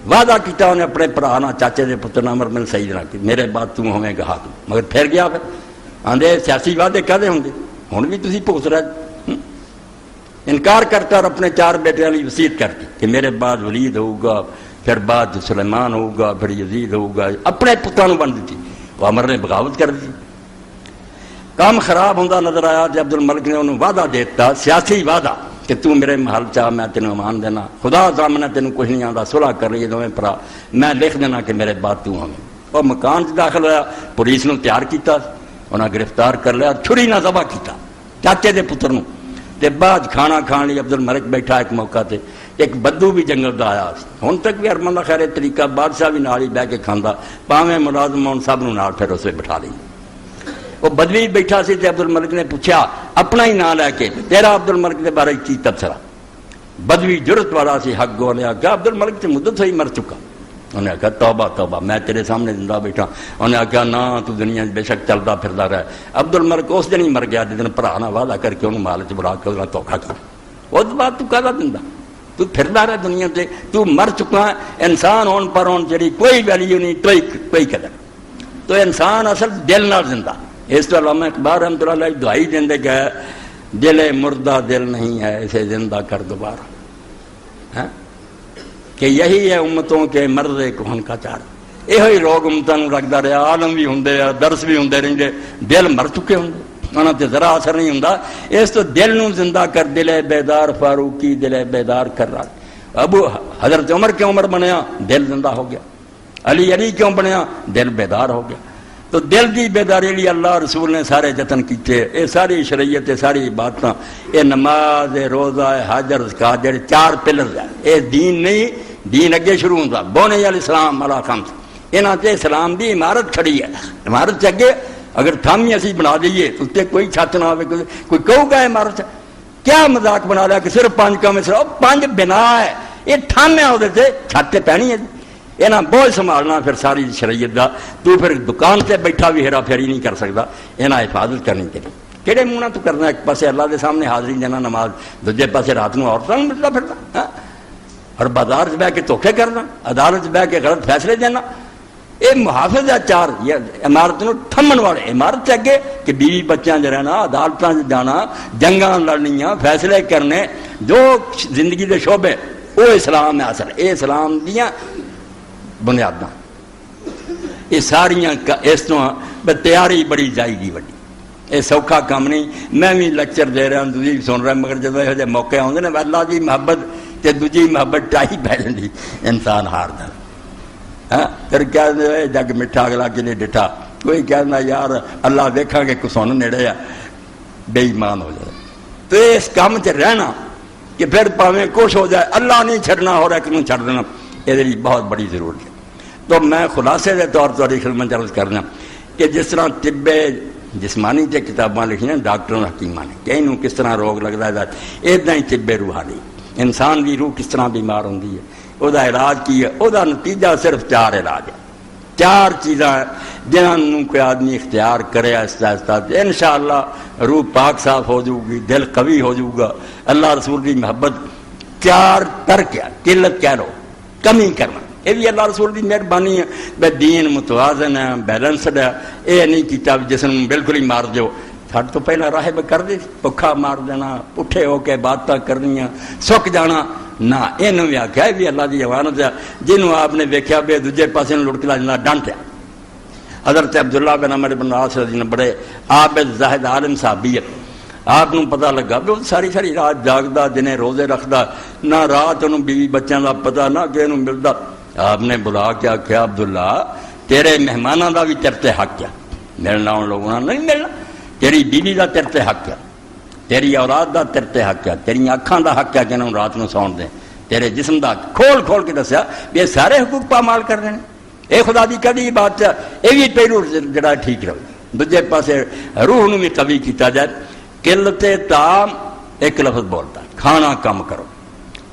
وعدہ کیتا انہیں اپنے پرا نہ چاچے کے پتر نہ امر میں صحیح نہ کہ میرے بعد تم ہوئے گا ہاتھ. مگر پھر گیا پھر آندے سیاسی وعدے کہتے ہوں گے ہوں بھی تھی بھگت رہے. انکار کرتا اور اپنے 4 بیٹیاں کی وصیت کرتی کہ میرے بعد ولید ہوگا پھر بعد سلیمان ہوگا پھر یزید ہوگا. اپنے پتروں بن دیتی. وہ عمر نے بغاوت کر دی. کام خراب ہوتا نظر آیا جب عبد الملک نے انہوں وعدہ دیتا سیاسی وعدہ کہ تو میرے محل چاہ میں تینوں امان دینا. خدا سامنے تینوں کچھ نہیں آتا صلح کر رہی ہے دونوں بھرا میں لکھ دینا کہ میرے بعد تو ہمیں. وہ مکان سے داخل ہوا پولیس نے تیار کیتا انہیں گرفتار کر لیا چھری نہ ذبح کیتا چاچے دے پتر نو. تے بعد کھانا کھان لی عبد الملک بیٹھا ایک موقع تے ایک بدو بھی جنگل دا آیا. ہن تک بھی ارمن دا خیر طریقہ بادشاہ بھی نال ہی بہ کے کھاندا پاویں ملازم ہون سب نو نال پھر اسے بٹھا لئی. وہ بدوی بیٹھا سی تے عبد الملک نے پوچھا اپنا ہی نام لے کے تیرا عبد الملک کے بارے کی تبصرہ. بدوی جرت والا سی حق گو نے آخیا عبد الملک تے مدت ہوئی مر چکا. انہیں آخیا توبہ توبہ میں تیرے سامنے زندہ بیٹھا. انہیں آخیا نہ تو دنیا بے شک چلتا پھردا رہا. عبد الملک اس دن ہی مر گیا جس دن بھرا نہ وعدہ کر کے انہوں مال چ بڑا کے انہیں دھوکھا کر. اس بعد تو کہدا دیندا تو پھردا رہا دنیا تے. تو مر چکا انسان ہون پر ہون جڑی کوئی ویلیو نہیں کوئی قدر. تو انسان اصل دل نال زندہ. اس تو علامہ اقبال رحمۃ اللہ علیہ دعائی دیندے گئے دل مردہ دل نہیں ہے اسے زندہ کر دوبارہ. کہ یہی ہے امتوں کے مرض کہن کا چار. یہ لوگ امتوں رکھتا رہا عالم بھی ہوں درس بھی ہوں رہتے دل مر چکے ہوں انہوں تے ذرا اثر نہیں ہوں. اس تو دل نو زندہ کر دل بیدار فاروقی دل بیدار کر رہا. ابو حضرت عمر کیوں عمر بنیا دل زندہ ہو گیا. علی کیوں بنیا دل بیدار ہو گیا. تو دل کی بیداری لیے اللہ رسول نے سارے جتن کیتے. یہ ساری شریعت ساری عبادتاں یہ نماز روزہ حج زکات جڑے 4 پلرز ہیں. یہ دین نہیں دین اگے شروع ہوتا بونے الاسلام علی خمس. یہاں سے اسلام کی عمارت کھڑی ہے. عمارت سے اگے اگر تھامی اسی بنا دئیے تو اتنے کوئی چھت نہ ہو کوئی کہو گا عمارت کیا مذاق بنا لیا کہ صرف 5 کام 5 بنا ہے یہ تھامیا وہ چھت پہنی ہے. یہاں بہت سنبھالنا پھر ساری شریعت کا. تو پھر دکان سے بیٹھا بھی ہیرا پھیری نہیں کر سکتا. یہاں حفاظت کرنی چاہیے. کہڑے منہ تو کرنا ایک پاسے اللہ کے سامنے حاضری دینا نماز دوجے پاسے رات کو عورتوں ملتا پھرنا اور بازار سے بہ کے دھوکھے کرنا عدالت سے بہ کے غلط فیصلے دینا. یہ محافظ ہے 4 یہ عمارت نو تھمن والے. عمارت سے اگے کہ بیوی بچیاں سے رہنا عدالتوں سے جانا جنگاں لڑنیاں فیصلے کرنے جو زندگی کے شعبے وہ اسلام ہے. اصل یہ اسلام دیاں بنیاداں یہ ساریاں اس تو تیاری بڑی جائے گی وڈی. یہ سوکھا کام نہیں. میں بھی لیکچر دے رہا ہوں تھی سن رہا مگر جب یہ موقع آتے ہیں اللہ کی محبت تے دوجی محبت ٹائی پی جاتی انسان ہاردا. ہاں پھر کیا جگ میٹھا اگلا کنے ڈٹھا کوئی کہنا یار اللہ دیکھا کہ کسون نیڑے آ بے ایمان ہو جائے. تو اس کام سے رہنا کہ پھر پاویں کچھ ہو جائے اللہ نہیں چھڑنا ہو رہا کہ چھڑ دینا یہ بہت بڑی ضرورت ہے. تو میں خلاصے کے طور پر خدمت عرض کرنا کہ جس طرح طب جسمانی سے کتاباں لکھیں ڈاکٹروں حکیماں نے کہ انہوں کس طرح روگ لگتا ہے ادنا ہی طب روحانی انسان کی روح کس طرح بیمار ہوتی ہے وہ علاج کی ہے. وہ نتیجہ صرف 4 علاج ہے. 4 چیزاں جنہوں کوئی آدمی اختیار کرے آہستہ آہستہ انشاءاللہ روح پاک صاف ہو جائے گی، دل قوی ہو جائے گا. اللہ رسول کی محبت 4 ترک ہے، قلت کہہ لو، کمی کرنا، یہ بھی اللہ رسول کی مہربانی ہے. بے دین متوازن ہے، بیلنسڈ ہے، یہ نہیں کیتا جسم بالکل ہی مار دیو. سٹ تو پہلا راہب کر دے پکھا مار دینا، پٹھے ہو کے باتاں کرنی سک جانا نہ. یہ بھی آخیا بھی اللہ کی امانت ہے. جنہوں آپ نے ویکیا بے دوجے پاسے لڑکلا جانا ڈانٹیا. حضرت عبداللہ بن عمر بن عاص رضی اللہ بڑے عابد زاہد عالم صحابی. آپ کو پتہ لگا بھی وہ ساری ساری رات جاگدا، دنے روزے رکھدا، نہ رات انہوں بیوی بچوں کا پتہ نہ کہ انہوں ملتا. آپ نے بلا کے آخیا عبداللہ تیرے مہمانوں کا بھی تیرتے حق ہے، ملنا ان لوگوں نہیں ملنا. تیری بیوی کا تیرتے حق ہے، تیری اولاد کا تیرتے حق ہے، تیری اکھاں کا حق ہے کہ انہوں رات کو سون دیں، تیرے جسم کا کھول کھول کے دسیا بھی یہ سارے حقوق پامال کر رہے ہیں. یہ خدا کی کدی بات ہے. یہ بھی پہلو جڑا ٹھیک رہے. دوجے پاسے روح نو بھی قوی کیتا جائے. قلت طعام ایک لفظ بولتا، کھانا کم کرو.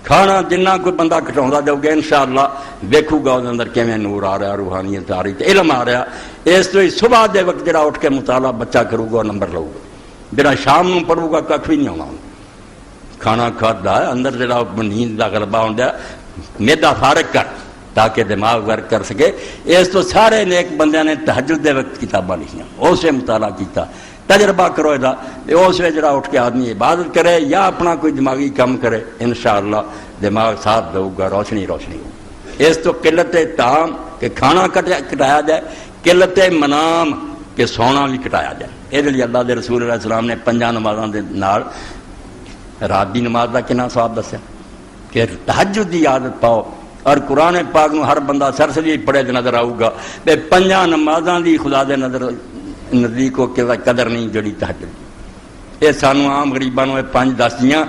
کھانا جنہ کوئی بندہ کٹاؤں جاؤ گے انشاءاللہ ویکھو گا اس اندر کیویں نور آ رہا، روحانیت آ رہی، علم آ رہا. اس تو ہی صبح دے وقت جڑا اٹھ کے مطالعہ بچہ کرو گا نمبر لو گا. جڑا شام نو پڑھو گا کھ بھی نہیں آنا. کھانا کھادا اندر جڑا نیند کا غلبہ ہوندا میدا فارغ کر تاکہ دماغ ورک کر سکے. اس تو سارے نیک بندیاں نے تہجد دے وقت کتاباں لکھیاں، اس سے مطالعہ کیتا. تجربہ کرو اس وے جڑا اٹھ کے آدمی عبادت کرے یا اپنا کوئی دماغی کام کرے انشاءاللہ دماغ ساتھ دے گا، روشنی روشنی ہو. اس تو قلت طعام کہ کھانا کٹایا جائے، قلت منام کہ سونا بھی کٹایا جائے. یہ لیے اللہ دے رسول علیہ السلام نے 5 نمازاں دے نال رات دی نماز کا کنا ثواب دسیا کہ تہجد دی عادت پاؤ. اور قرآن پاک نو ہر بندہ سرسری پڑھے نظر آؤ گا بے 5 نمازاں دی خدا دے نزدیک کو قدر نہیں جڑی تہجد. یہ سانو عام غریباں نو 5 دس دیاں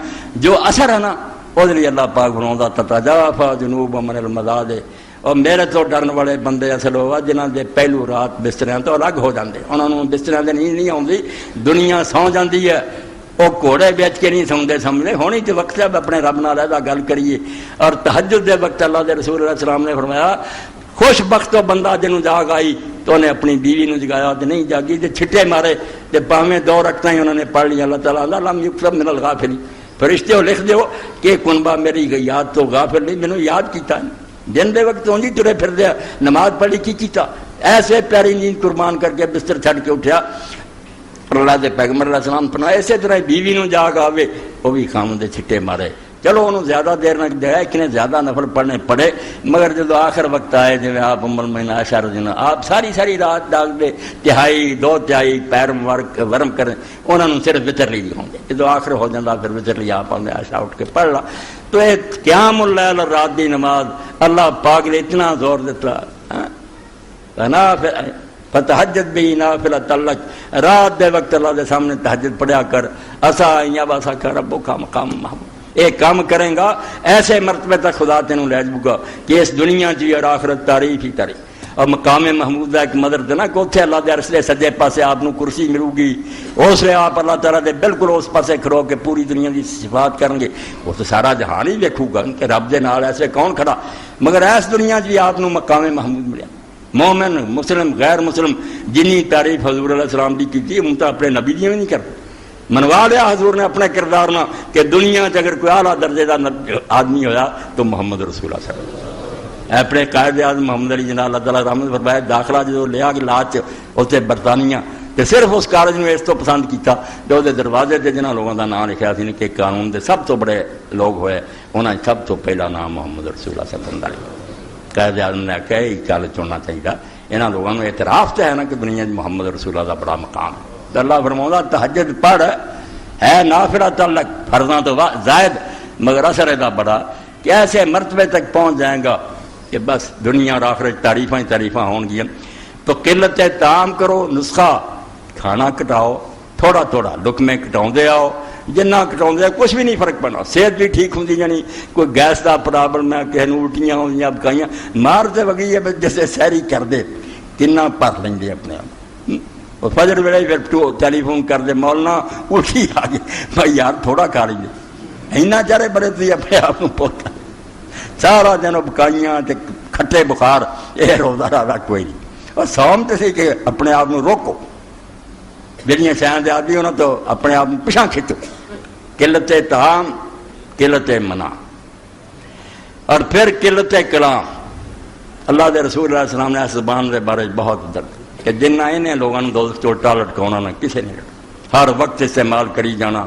جو اثر ہے نا وہ لیے اللہ پاک فرماؤندا تتجافا جنوب من المضاجع. اور میرے تو ڈرن والے بندے اصل ہوا جنہاں دے پہلو رات بستریاں تو الگ ہو جاندے، انہاں نوں بستریاں تے نیند نہیں آوندی، دنیا سو جاندی ہے. وہ گھوڑے بیچ کے نہیں سوندے سمجھے ہونی تو وقت جب اپنے رب نال علیحدہ گل کریے. اور تہجد دے وقت اللہ دے رسول علیہ السلام نے فرمایا خوش بخت و بندہ جنوں جاگ آئی تو انہیں اپنی بیوی نو جگایا تو نہیں جاگی تے چھٹے مارے تے پاویں 2 رکعتاں ہی انہوں نے پڑھ لی. اللہ تعالیٰ لم یکتب من الغافلین، فرشتے ہو لکھ دیو کہ کنبہ میری یاد تو غافل نہیں، مینوں یاد کیتا دن دے وقت اونجی ترے پھر دیا نماز پڑھی کی کیتا. ایسے پیاری نیند قربان کر کے بستر چھڈ کے اٹھیا. اللہ دے پیغمبر علیہ السلام فرمایا اسی طرح بیوی نو جاگ آوے وہ بھی خامن دے چھٹے مارے. چلو انہوں زیادہ دیر نہ دیا اتنے زیادہ نفل پڑھنے پڑے مگر جب آخر وقت آئے جی آپ ام المؤمنین عائشہ رضی اللہ آپ ساری رات جاگ دے 2/3 پیر ورم کریں انہوں نے صرف وطر لی ہوں گے. جب آخر ہو جاتا پھر وطر لی آپ نے عائشہ اٹھ کے پڑھ لا. تو ایک قیام اللیل رات دی نماز اللہ پاک نے اتنا زور دیتا فتحجد بھی نافلۃ لک، رات دے وقت اللہ دے سامنے تہجد پڑھیا کر. اسا یا باسا کا ربو کا مقام محمود ایک کام کریں گا ایسے مرتبے تک خدا تینوں لے جائے گا کہ اس دنیا جی اور آخرت تعریف ہی تعریف. اور مقام محمود کا ایک مدر نا کہ اتنے اللہ دے عرش دے سجے پاسے آپ کو کرسی ملو گی، اس لیے آپ اللہ تعالیٰ دے بالکل اس پاسے کھڑو کے پوری دنیا کی صفات کریں گے. وہ تو سارا جہان ہی دیکھو گا کہ رب دے نال ایسے کون کھڑا. مگر اس دنیا جی آپ کو مقام محمود ملیا. مومن مسلم غیر مسلم جنی تعریف حضور علیہ السلام کی کی ان تو اپنے نبی دی بھی نہیں کرتے. منوا لیا حضور نے اپنے کردار نہ کہ دنیا چ اگر کوئی اعلیٰ درجے کا آدمی ہویا تو محمد رسول اللہ صلی اللہ علیہ وسلم. اپنے قائد اعظم محمد علی جناح اللہ تعالیٰ رحمت فرمایا داخلہ جو لیا کہ لاچ اتنے برطانیہ تو صرف اس کالج نے اس تو پسند کیتا جو دروازے سے جنہوں لوگوں کا نام لکھا سی کہ قانون دے سب تو بڑے لوگ ہوئے انہوں نے سب تو پہلا نام محمد رسول اللہ صلی اللہ علیہ وسلم. قائد اعظم نے آخیا یہ کالج چننا چاہیے. یہاں لوگوں نے اعتراف تو ہے نا کہ دنیا محمد رسول اللہ کا بڑا مقام ہے. تو اللہ فرماؤں تہجد پڑھ ہے نافلۃ لک فرضاں تو زائد مگر اثر دا بڑا کہ ایسے مرتبے تک پہنچ جائیں گا کہ بس دنیا اور آخرت تعریفاں ہی تعریفاں ہون گیا. تو قلت طعام کرو، نسخہ کھانا کٹاؤ، تھوڑا تھوڑا لقمے کٹاؤں دے آؤ. جنہ کٹاؤں دے کچھ بھی نہیں فرق پڑنا. صحت بھی ٹھیک ہوتی جانی، کوئی گیس کا پرابلم ہے کسی نے الٹیاں ہوندیاں بکائیاں مارتے وگی ہے جیسے سیری کر دے کنا پر لیں گے اپنے آپ. فجر ویلے پھر ٹیلی فون کر دے مولانا اٹھی آ گئے بھائی یار تھوڑا کھا لیں گے اینا چارے بڑے تھی اپنے آپ کو پوتا سارا دن بکائیاں کھٹے بخار یہ روزہ راضا کوئی نہیں. اور سوم تو سی کہ اپنے آپ کو روکو، جہاں شاید آدمی انہوں تو اپنے آپ کو پچھا کھچو، قلت طعام قلت منع، اور پھر قلت کلام۔ اللہ دے رسول علیہ السلام نے اس زبان کے بارے بہت درد کہ جنہ انہیں لوگوں نے دوست چوٹا لٹکاؤنا نہ کسی نے لٹکا، ہر وقت استعمال کری جانا،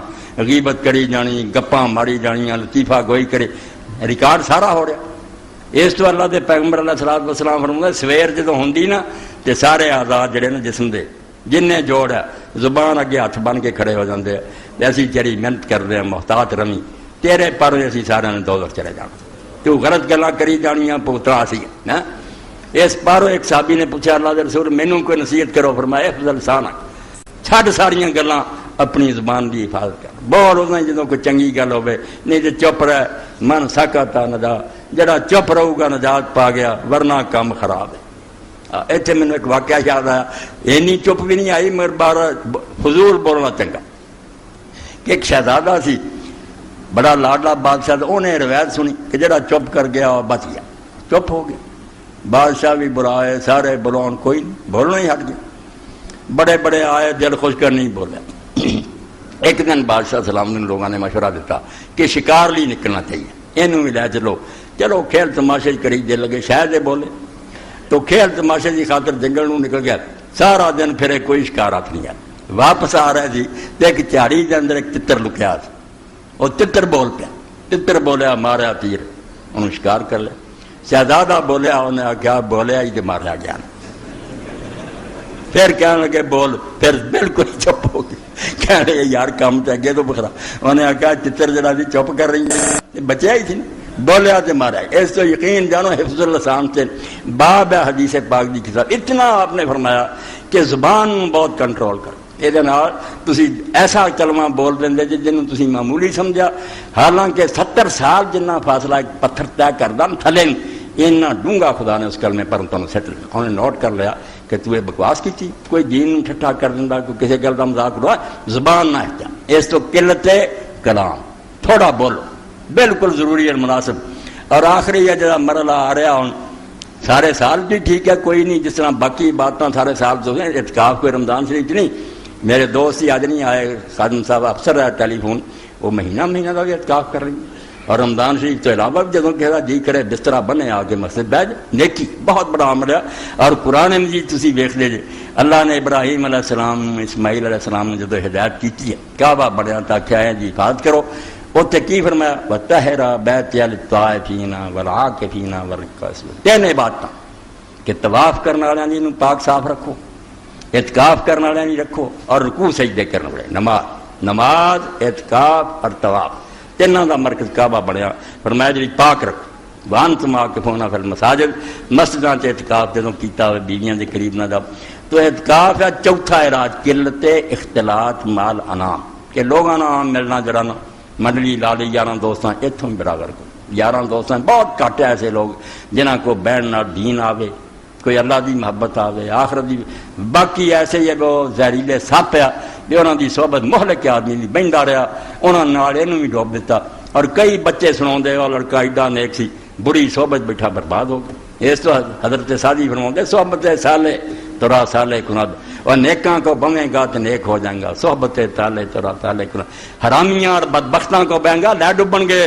غیبت کری جانی، گپاں ماری جانیاں، لطیفہ گوئی کرے، ریکارڈ سارا ہو رہا۔ اس تو اللہ دے پیغمبر علیہ السلام فرمایا سویر جدوں ہوندی نا تے سارے آزاد جڑے نا جسم دے جنہیں جوڑ ہے زبان اگے ہاتھ بن کے کھڑے ہو جاندے ہیں، اسی چری محنت کر رہے ہیں محتاط رمی تیرے پر اسی سارے نے دوزخ چلے جانا، تو غلط گلاں کری جانیاں پوترا سی نا۔ اس پارو ایک صحابی نے پوچھا اللہ دے رسول مینوں کوئی نصیحت کرو، فرمایا افضل لسانک، چھڈ ساریاں گلاں اپنی زبان دی حفاظت کر، بول ہونا جدوں کوئی چنگی گل ہوے، نہیں تے چپ رہ، من سکتا نجا، جڑا چپ رہو گا نجات پا گیا ورنہ کام خراب ہے۔ اتنے مینوں ایک واقعہ یاد آیا، اینی چپ بھی نہیں آئی مگر بار فضول بولنا چنگا کہ ایک شہزادہ سی بڑا لاڈلا بادشاہ، انہیں روایت سنی کہ جڑا چپ کر گیا اور بچ گیا، چپ ہو گیا، بادشاہ بھی برائے سارے بلاؤن کوئی نہیں، بولنا ہی ہٹ گیا، بڑے بڑے آئے دل خوش کر نہیں بولے۔ ایک دن بادشاہ سلام نے لوگوں نے مشورہ دیتا کہ شکار لی نکلنا چاہیے، اینوں بھی لے چلو، چلو کھیل تماشے کری دے لگے شاید یہ بولے، تو کھیل تماشے کی خاطر جنگل نو نکل گیا، سارا دن پھرے کوئی شکار ہاتھ نہیں آیا، واپس آ رہا جی ایک چاڑی کے اندر ایک تتر لکیا تھا، وہ تتر بول پیا، تتر بولیا ماریا تیر، انہوں شکار کر لیا، شہزادہ بولیا انہیں آخیا بولیا ہی تو ماریا گیا، پھر کہنے لگے بول، پھر بالکل چپ ہو گئی، کہنے لگے یار کام تو اگے تو بخرا، انہیں آخیا چتر جڑا سی چپ کر رہی ہے بچیا ہی تھی، بولیا تو مارا۔ اس تو یقین جانو حفظ اللسان سے باب ہے حدیث پاک دی کتاب، اتنا آپ نے فرمایا کہ زبان بہت کنٹرول کرو، یہ تسی ایسا کلمہ بول دیں جی جنہوں تسی معمولی سمجھا، حالانکہ 70 سال جنہ فاصلہ ایک پتھر طے کردہ تھلے اتنا ڈونگا خدا نے اس کلمے پر انہوں نے سیٹ لیا، انہوں نے نوٹ کر لیا کہ تو یہ بکواس کی تھی، کوئی دین ٹھٹھا کر دیندا، کوئی کسی گل کا مذاق اڑا، زبان نہ احتیاط، اس تو قلت کلام، تھوڑا بولو، بالکل ضروری اور مناسب۔ اور آخری یہ جڑا مرحلہ آ رہا ہوں سارے سال بھی ٹھیک ہے کوئی نہیں، جس طرح باقی باتیں سارے سال تو ہیں، اعتکاف کوئی رمضان شریف نہیں، میرے دوست ہی آج نہیں آئے، خادم صاحب افسر ہے ٹیلی فون، وہ مہینہ کا بھی اعتکاف کر رہی ہیں، اور رمضان شریف تو علاوہ بھی جدوں کہہ جی کرے بسترا بنے آ کے مسجد بیٹھ، نیکی بہت بڑا عمل ہے۔ اور قرآن مجید تسی ویکھ لے جے، اللہ نے ابراہیم علیہ السلام اسماعیل علیہ السلام نے جدو ہدایت کی ہے کعبہ بنیا تاکہ آئے جی حفاظت کرو، اتنے کی فرمایا وَطَهِّرَ بَيْتِيَ لِلطَّائِفِينَ وَالْعَاكِفِينَ وَالرُّكَّعِ السُّجُودِ، تین باتاں کہ طواف کرنے والوں دی پاک صاف رکھو، اعتکاف کرنے والوں دی رکھو، اور رکوع سجدے کرنے والے، نماز اعتکاف اور طواف تینوں دا مرکز کعبہ بنیا، فرمایا جی پاک رکھو، وَأَنْتُمْ عَاكِفُونَ فِي الْمَسَاجِدِ، مسجداں تے اعتکاف جدوں کیتا ہوئے بیویاں دے قریب نہ جاؤ، تو اعتکاف ہے چوتھا علاج قلت اختلاط مال انام، کہ لوگاں نال ملنا جڑنا، منڈلی لالی یاراں دوستاں اتوں برابر کو، یاراں دوستاں بہت گھٹ ایسے لوگ جنہاں کو بہن نال دین آوے، کوئی اللہ دی محبت آوے آخرت دی، باقی ایسے ہی وہ زہریلے سپ آ بھی انہاں دی صحبت مہلک آدمی دی بہندا رہا، انہاں نال اینوں بھی ڈوب دیتا، اور کئی بچے سناؤندے وہ لڑکا ایڈا نیک سی بری صحبت بیٹھا برباد ہو گیا۔ اس تو حضرت سعدی فرماؤندے صحبت صالح ترا صالح کناد، اور نیکاں کو بویں گا تو نیک ہو جائیں گا، صحبت تالے ترا تالے کناد، حرامیاں اور بدبختاں کو بہیں گا لے ڈبن گے،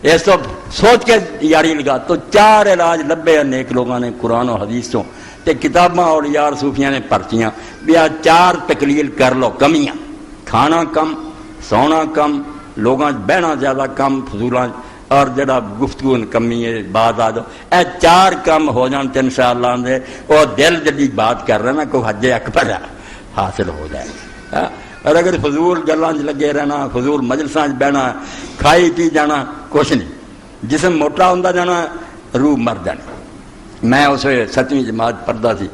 اس تو سوچ کے یاری لگا۔ تو چار علاج لبے نیک لوگوں نے قرآن و حدیث تو تے کتاباں اور یار صوفیاں نے پرچیاں بھی آ چار تقلیل کر لو، کمیاں، کھانا کم، سونا کم، لوگاں بہنا زیادہ کم، فضولاں اور جڑا گفتگو کمی ہے بات آ جاؤ، اے چار کم ہو جان تو انشاءاللہ دے وہ دل جدی بات کر رہے نا کوئی حج اکبر حاصل ہو جائے۔ اور اگر فضول گلاں لگے رہنا، فضول مجلساں بہنا، کھائی پی جانا، کچھ نہیں، جسم موٹا ہوتا جانا، روح مر جانی۔ میں اس 7ویں جماعت پڑھتا سی،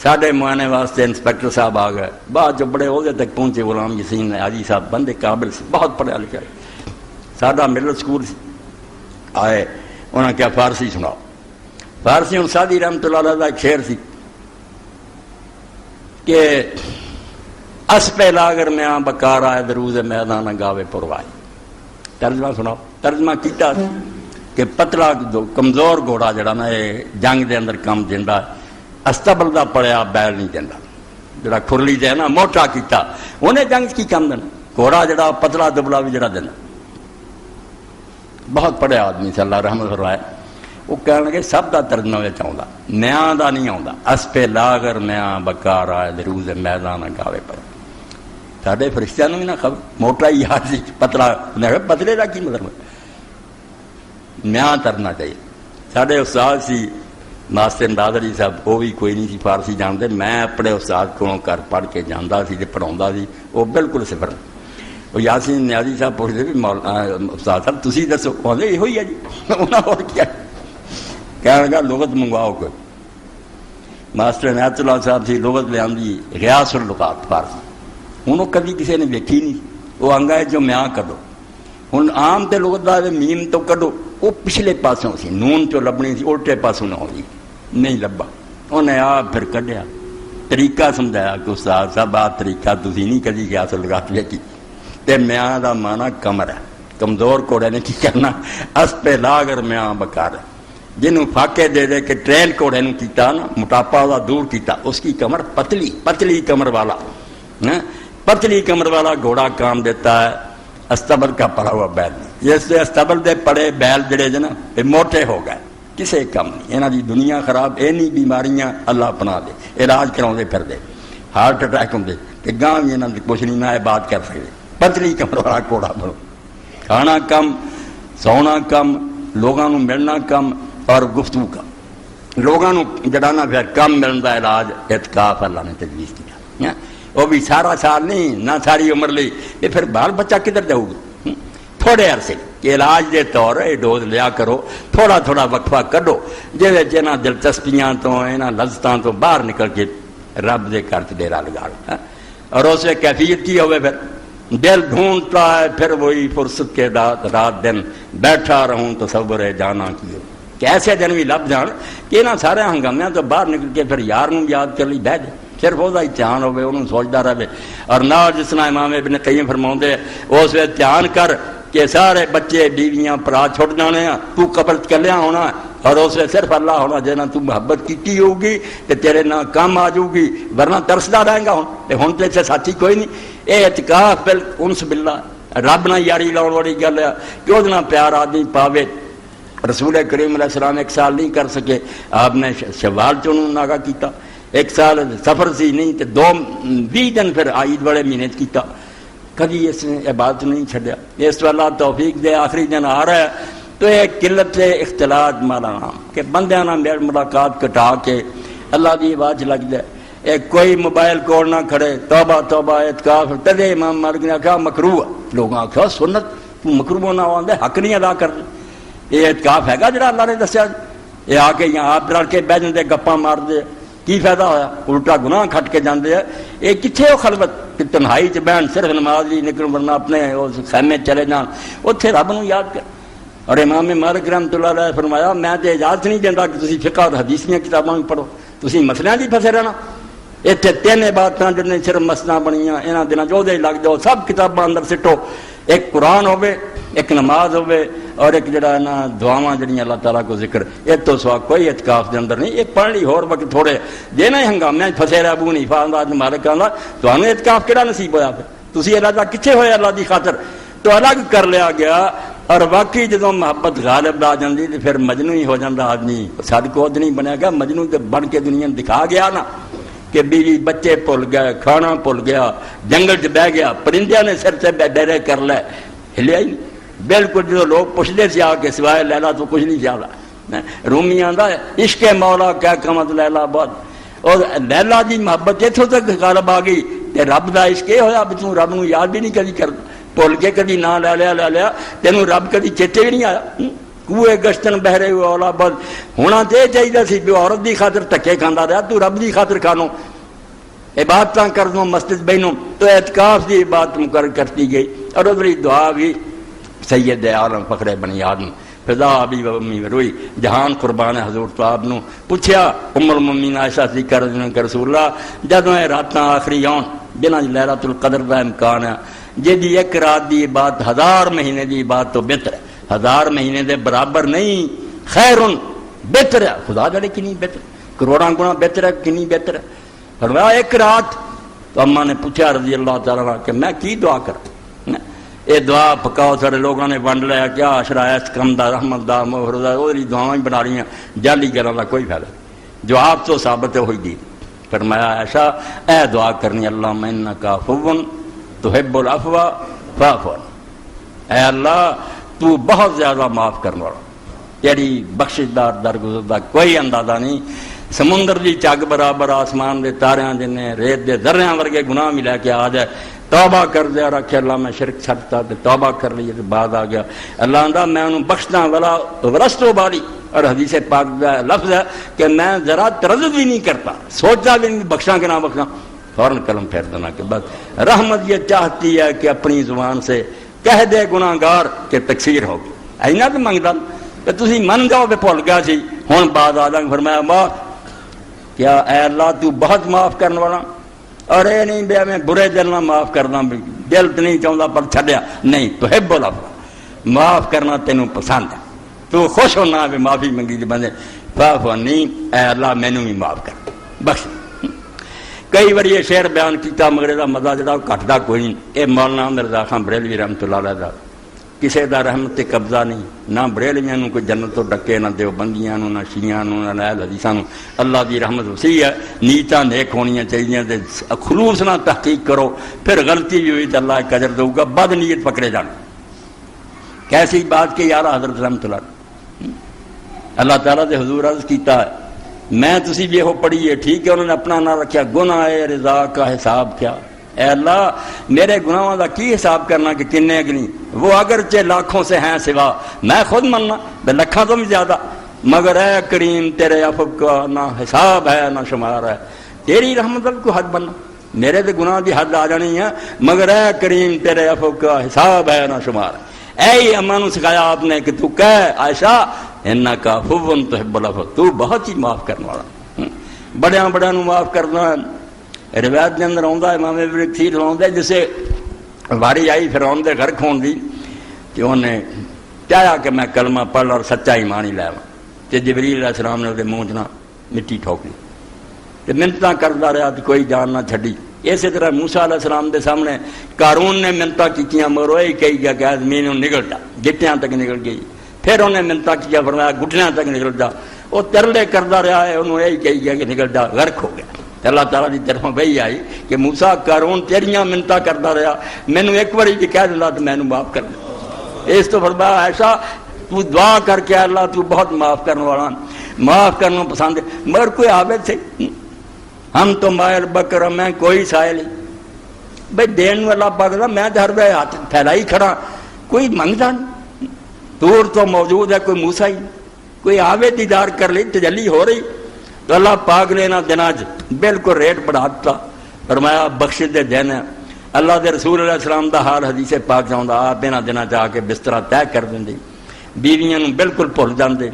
ساڈے معائنے واسطے انسپیکٹر صاحب آ گئے، بعد جو بڑے عہدے تک پہنچے غلام یسین حاجی صاحب، بندے قابل سی، بہت پڑھے لکھے، ساڈا مڈل سکول سی، آئے انہوں نے کیا فارسی سناؤ، فارسی ہوں سادی رحمت اللہ علیہ ایک شعر سی کہ اس پہ لاگر میں آ بکار آئے دروز میدان گاوے پروائی، ترجمہ سناؤ، ترجمہ کیتا کہ پتلا کمزور گھوڑا جڑا نا یہ جنگ دے اندر کم دیندا ہے، استبل دا پڑیا بیل نہیں دینا، جڑا کھرلی دے نا موٹا کیتا انہیں جنگ کی کم دینا، گھوڑا جڑا پتلا دبلا بھی جڑا دینا۔ بہت پڑھیا آدمی سے اللہ رحمت فرمائے، وہ کہنے لگے سب دا ترجمہ وچ آوندا، میاں دا نہیں آوندا، اس پہ لاغر میاں بکار آئے روز میدان گاوے پر۔ ساڈے فرشتیاں نوں بھی نہ خبر، موٹا ہی یاد سی پتلا، پتلے دا کی مطلب میاں ترنا چاہیے۔ ساڈے استاد سی ماسٹر نادری صاحب، وہ بھی کوئی نہیں سی فارسی جانتے، میں اپنے استاد کو کر پڑھ کے جاندا سی تے پڑھاوندا سی، وہ بالکل صفر۔ وہ یاسین نیازی صاحب پوچھتے بھی استاد صاحب تسی دسو، کہتے یہ ہی ہے جی، انہاں اور کیا کہنے لگا لغت منگواؤ کوئی۔ ماسٹر نیت اللہ صاحب سی لغت لے آندی غیاث اللغات فارسی، انہوں کدی کسی نے ویکھی نہیں، وہ آنگا ہے جو میاں کڈو، ہن عام تے لغت دا میم تو کڈو، وہ پچھلے پاسوں سی نون چو لبنی سی، الٹے پاسوں نہ ہوئی، نہیں لبا، انہیں آپ پھر کڈیا، طریقہ سمجھایا کہ استاد صاحب آ طریقہ تسی نہیں کدی غیاث اللغات ویکھی، تے میاں دا مانا کمر ہے، کمزور کوڑے نے کی کرنا، اس پہ لاغر میاں بکار ہے، جنہوں فاقے دے دے کہ ٹرین کوڑے نے کیتا نا، موٹاپا دا دور کیتا، اس کی کمر پتلی پتلی کمر والا، پتلی کمر والا گھوڑا کام دیتا ہے استبل کا پڑا ہوا بیل، جس سے استبل دے پڑے بیل جڑے جنا یہ موٹے ہو گئے، کسے کم نہیں، انہاں دی دنیا خراب، اینی بیماریاں اللہ پناہ دے، علاج کراؤں دے پھر دے، ہارٹ اٹیک ہوں دے کہ گاں بھی انہاں دی کچھ نہیں نہ بات کر سکتے، پتلی کمر والا گھوڑا بنو، کھانا کم، سونا کم، لوگاں نو ملنا کم اور گفتگو کم، لوگاں نو جڑانا پھر کم ملنا علاج اعتکاف اللہ نے تجویز کیا، وہ بھی سارا سال نہیں نہ ساری عمر لی، یہ پھر بال بچہ کدھر جاؤ گا، تھوڑے عرصے کہ علاج دے طور یہ ڈوز لیا کرو، تھوڑا تھوڑا وقفہ کڈو، جہاں انہاں دلچسپیاں تو انہاں لذتاں تو باہر نکل کے رب دے گھر ڈیرا لگا، اور اس میں کیفیت کی ہوئے پھر دل ڈھونڈتا ہے، پھر وہی فرصت کے رات دن بیٹھا رہوں تصور ہے جانا کی، کہ ایسے دن بھی لب جان کہ انہاں سارے ہنگامیاں تو باہر نکل کے پھر یار نوں یاد کر لی بہ جائے، صرف وہ دھیان ہوئے، انہوں سوچتا رہے، اور نہ جس طرح امام ابن قیم فرماؤندے اس وقت دھیان کر کہ سارے بچے بیویاں پرا چھوڑ جانے ہیں، تو قبر کلیا ہونا ہے، اور اس وقت صرف اللہ ہونا، جنہاں تو محبت کی ہوگی تو تیرے نہ کام آ جاؤ گی، ورنہ ترسدا رہے گا، ہوں تو اسے ساتھی کوئی نہیں، یہ اعتکاف انس باللہ رب نہ یاری لاؤ والی گل ہے، کہ وہ پیار آدمی پاوے۔ رسول کریم علیہ السلام 1 سال نہیں کر سکے، آپ نے شوال چوں ناگا کیتا، 1 سال سفر سی نہیں تو 20 دن پھر عید والے مہینے کیتا، کبھی اس نے عبادت نہیں چھڈیا، اس تو اللہ توفیق دے، آخری دن آ رہا ہے تو ایک قلت اختلاط مولانا کہ بندیاں نہ ملاقات کٹا کے اللہ دی عبادت لگ جائے، ایک کوئی موبائل کال نہ کھڑے، توبہ توبہ اعتکاف، تدے امام مالک نے کہا مکروہ، لوگوں آخیا سنت تو مکروہ نہ آندے، حق نہیں ادا کر دے، یہ اعتکاف ہے گا جڑا اللہ نے دسیا، یہ آ کے یہاں آپ رل کے بہ جاندے گپاں مار دے، کی فائدہ ہویا، الٹا گناہ کھٹ کے جاندے ہیں، یہ کتنے ہو خلوت کہ تنہائی چ بہن صرف نماز ہی نکل ورنہ اپنے خیمے چلے جان، اتنے رب نو یاد کر۔ اور امام مالک رحمۃ اللہ علیہ فرمایا میں تو اجازت نہیں دینا کہ تسی فقہ اور حدیث دیا کتاباں بھی پڑھو، تسی مسئلے دی پھسے رہنا، اتنے 3 عبادتاں جڑے صرف مسئلہ بنیاں انہاں دناں جو دے لگ جاؤ، سب کتاباں اندر سٹو، ایک قرآن ہوے، ایک نماز ہوے، اور ایک جڑا نا دعاواں جڑیاں اللہ تعالیٰ کو ذکر، یہ تو سوا کوئی اعتکاف دے اندر نہیں، یہ پڑھ لی ہور وقت تھوڑے جے نہ ہنگامے پھسے رہے ابو حنیفہ انداز مالک آندا، تانوں اعتکاف کیڑا نصیب ہویا پھر، تسی اللہ دا کتھے ہوئے اللہ دی خاطر، تو الگ کر لیا گیا، اور واقعی جدوں محبت غالب آ جاندی تو پھر مجنوں ہی ہو جاندا آدمی، صادق خود نہیں بنیا گیا، مجنوں تے بن کے دنیا دکھا گیا نا کہ بیوی بچے بھول گئے، کھانا بھول گیا، جنگل چ بہ گیا، پرندیاں نے سر سے ڈیرے کر لے، ہلیا ہی بالکل، جو لوگ پوچھتے سے آ کے سوائے لیلا تو کچھ نہیں خیال، رومی آندا عشق مولا کیا قیمت لیلا بہت، اور لیلا دی محبت اتوں تک غالب آ گئی تے رب دا عشق یہ ہویا بھی توں رب نو یاد بھی نہیں کدی کردا، بھول کے کدی نہ لے لیا تینوں رب کدی چیتے بھی نہیں آیا، کوئے گشتن بہرے ہوئے اولا بد ہونا تو یہ چاہیے سی بھی عورت دی خاطر دھکے کھانا رہا، تو رب دی خاطر کھانو، عبادتاں کر دوں مسجد بہنوں، تو اعتکاف دی عبادت مقرر کرتی گئی، اور ادھری دعا بھی سید عالم فخر بنی آدم فضا ابی و امی روئی جہان قربان حضور تو آپ نے پوچھیا ام المؤمنین عائشہ سے کر رسول اللہ جدوں یہ راتاں آخری آن بنا لیلۃ القدر دا امکان ہے، جی 1 رات دی عبادت 1000 مہینے دی عبادت تو بہتر ہے، 1000 مہینے دے برابر نہیں، خیرن بہتر ہے، خدا جڑے کی نہیں بہتر، کروڑاں گنا بہتر ہے، کنی بہتر ہے؟ فرمایا ایک رات۔ تو اماں نے پوچھا رضی اللہ تعالیٰ عنہ کہ میں کی دعا کروں؟ یہ دعا پکاؤ سارے لوگوں نے ونڈ لیا، کیا اشرا اس کم دا رحمت دا مہر دا وہ دعاواں ہی بنا رہی ہیں، جعلی گلاں دا کوئی فائدہ نہیں۔ جواب تو ثابت ہوئی دی۔ فرمایا ایسا اے دعا کرنی اللہم انکا عفو تحب العفو فاعف عنی، اے اللہ تو بہت زیادہ معاف کرنے والا، تیری بخشش دار درگزر دا کوئی اندازہ نہیں۔ سمندر دی چگ برابر، آسمان دے تاریاں جنے، ریت دے ذریاں ورگے گناہ بھی لے کے آ جائے، توبہ کر دیا رکھے اللہ میں شرک چھٹتا تے توبہ کر لی تے بعد آ گیا اللہ آندا میں انہوں بخشنا والا ورستو بالی۔ اور حدیث پاک دا لفظ ہے کہ میں ذرا تردد بھی نہیں کرتا، سوچتا بھی نہیں بخشاں کہ نہ بخشاں، فوراً قلم پھیر دینا کہ بس رحمت یہ چاہتی ہے کہ اپنی زبان سے کہہ دے گناہگار کہ تقصیر ہوگی۔ اینا تو منگدا کہ تسی من جاؤ کہ بھول گیا سی، ہن بعد آ جاں فرمایا معاف، کیا اے اللہ تو بہت معاف کرنے والا، اور اے نہیں بے میں برے دل نہ معاف کرنا، دل تو نہیں چاہتا پر چھڈیا نہیں، تحب العفو، معاف کرنا تینوں پسند ہے، تو خوش ہونا بھی معافی منگی دی بندے فاعف عنی، اے اللہ مینوں بھی معاف کر بخش۔ کئی بار یہ شعر بیان کیتا مگر دا مزہ جڑا گھٹدا کوئی نہیں۔ اے مولانا مرزا خان بریلوی رحمۃ اللہ علیہ دا کسے دا رحمت تے قبضہ نہیں، نہ بریلویاں نوں کوئی جنت تو ڈکے، نہ دیوبندیاں نوں، نہ شیعیاں نوں، نہ اہل حدیثاں نوں۔ اللہ دی رحمت وسیع ہے، نیتاں نیک ہونیاں چاہیے تے خلوص نہ تحقیق کرو، پھر غلطی بھی ہوئی تو اللہ ایک اجر دے گا، بد نیت پکڑے جان۔ کیسی بات کہ یار حضرت رحمۃ اللہ تعالیٰ دے حضور عرض کیتا ہے میں تسی بھی ہو پڑھی ہے ٹھیک ہے، انہوں نے اپنا نہ رکھا گناہ رضا کا حساب کیا، اے اللہ میرے گناہوں کا کی حساب کرنا کہ کنے کہ نہیں، وہ اگرچہ لاکھوں سے ہیں سوا، میں خود مننا بے لکھاں تو بھی زیادہ، مگر اے کریم تیرے عفو کا نہ حساب ہے نہ شمار ہے، تیری رحمت کو حد بننا، میرے تو گناہ دی حد آ جانی ہے، مگر اے کریم تیرے عفو کا حساب ہے نہ شمار ہے۔ اے امانو سکھایا آپ نے کہ تو کہہ عائشہ انکا عفو تحب العفو، تو بہت ہی معاف کرنے والا، بڑیاں بڑیاں نو معاف کرنا ہے۔ روایت کے اندر آتا ہے امام ابن کثیر آتا ہے جسے واری آئی فرعون دے گھر کھون دی کہ انہوں نے چاہیا کہ میں کلمہ پڑھ اور سچا ایمان ہی لے آواں، تے جبریل علیہ السلام نے وہ منہ نہ مٹی ٹھوک لی تے منتاں کردا رہا تو کوئی جان نہ چھڈی۔ اسی طرح موسیٰ علیہ السلام دے سامنے قارون نے منتاں کیتیاں مگر وہی کہی گیا کہ زمین نگل جا، گٹیاں تک نکل گئی، پھر انہیں منتاں کیا فرمایا گھٹنیاں تک نکل جا، وہ ترلے کردا رہا ہے، انہوں یہی کہی گیا کہ نکل جا، غرق ہو گیا۔ اللہ تعالیٰ کی طرفوں وہی آئی کہ موسیٰ قارون تیریاں منتاں کردا رہا، مینوں ایک باری بھی کہہ دیندا تو مینوں معاف کر دے۔ اس تو فرمایا ایسا تو دعا کر کے اللہ تو بہت معاف کرنے والا، معاف کرنا پسند ہے، مگر کوئی عابد سے ہم تو مائل بکر میں کوئی سائل نہیں، بھائی دین والا پاکتا میں تو ہر وقت ہاتھ پھیلائی کھڑا، کوئی منگتا نہیں، دور تو موجود ہے کوئی موسیٰ ہی، کوئی عابد دیدار کر لی تجلی ہو رہی، تو اللہ پاک نے نہ دناج بالکل ریٹ بڑھا دیتا، فرمایا بخش دے دین ہے۔ اللہ دے رسول علیہ السلام دا حال حدیث پاک چاہتا آپ انہاں دناں چاہ کے بسترا طے کر دیں، بیویاں نوں بالکل بھول جاندے،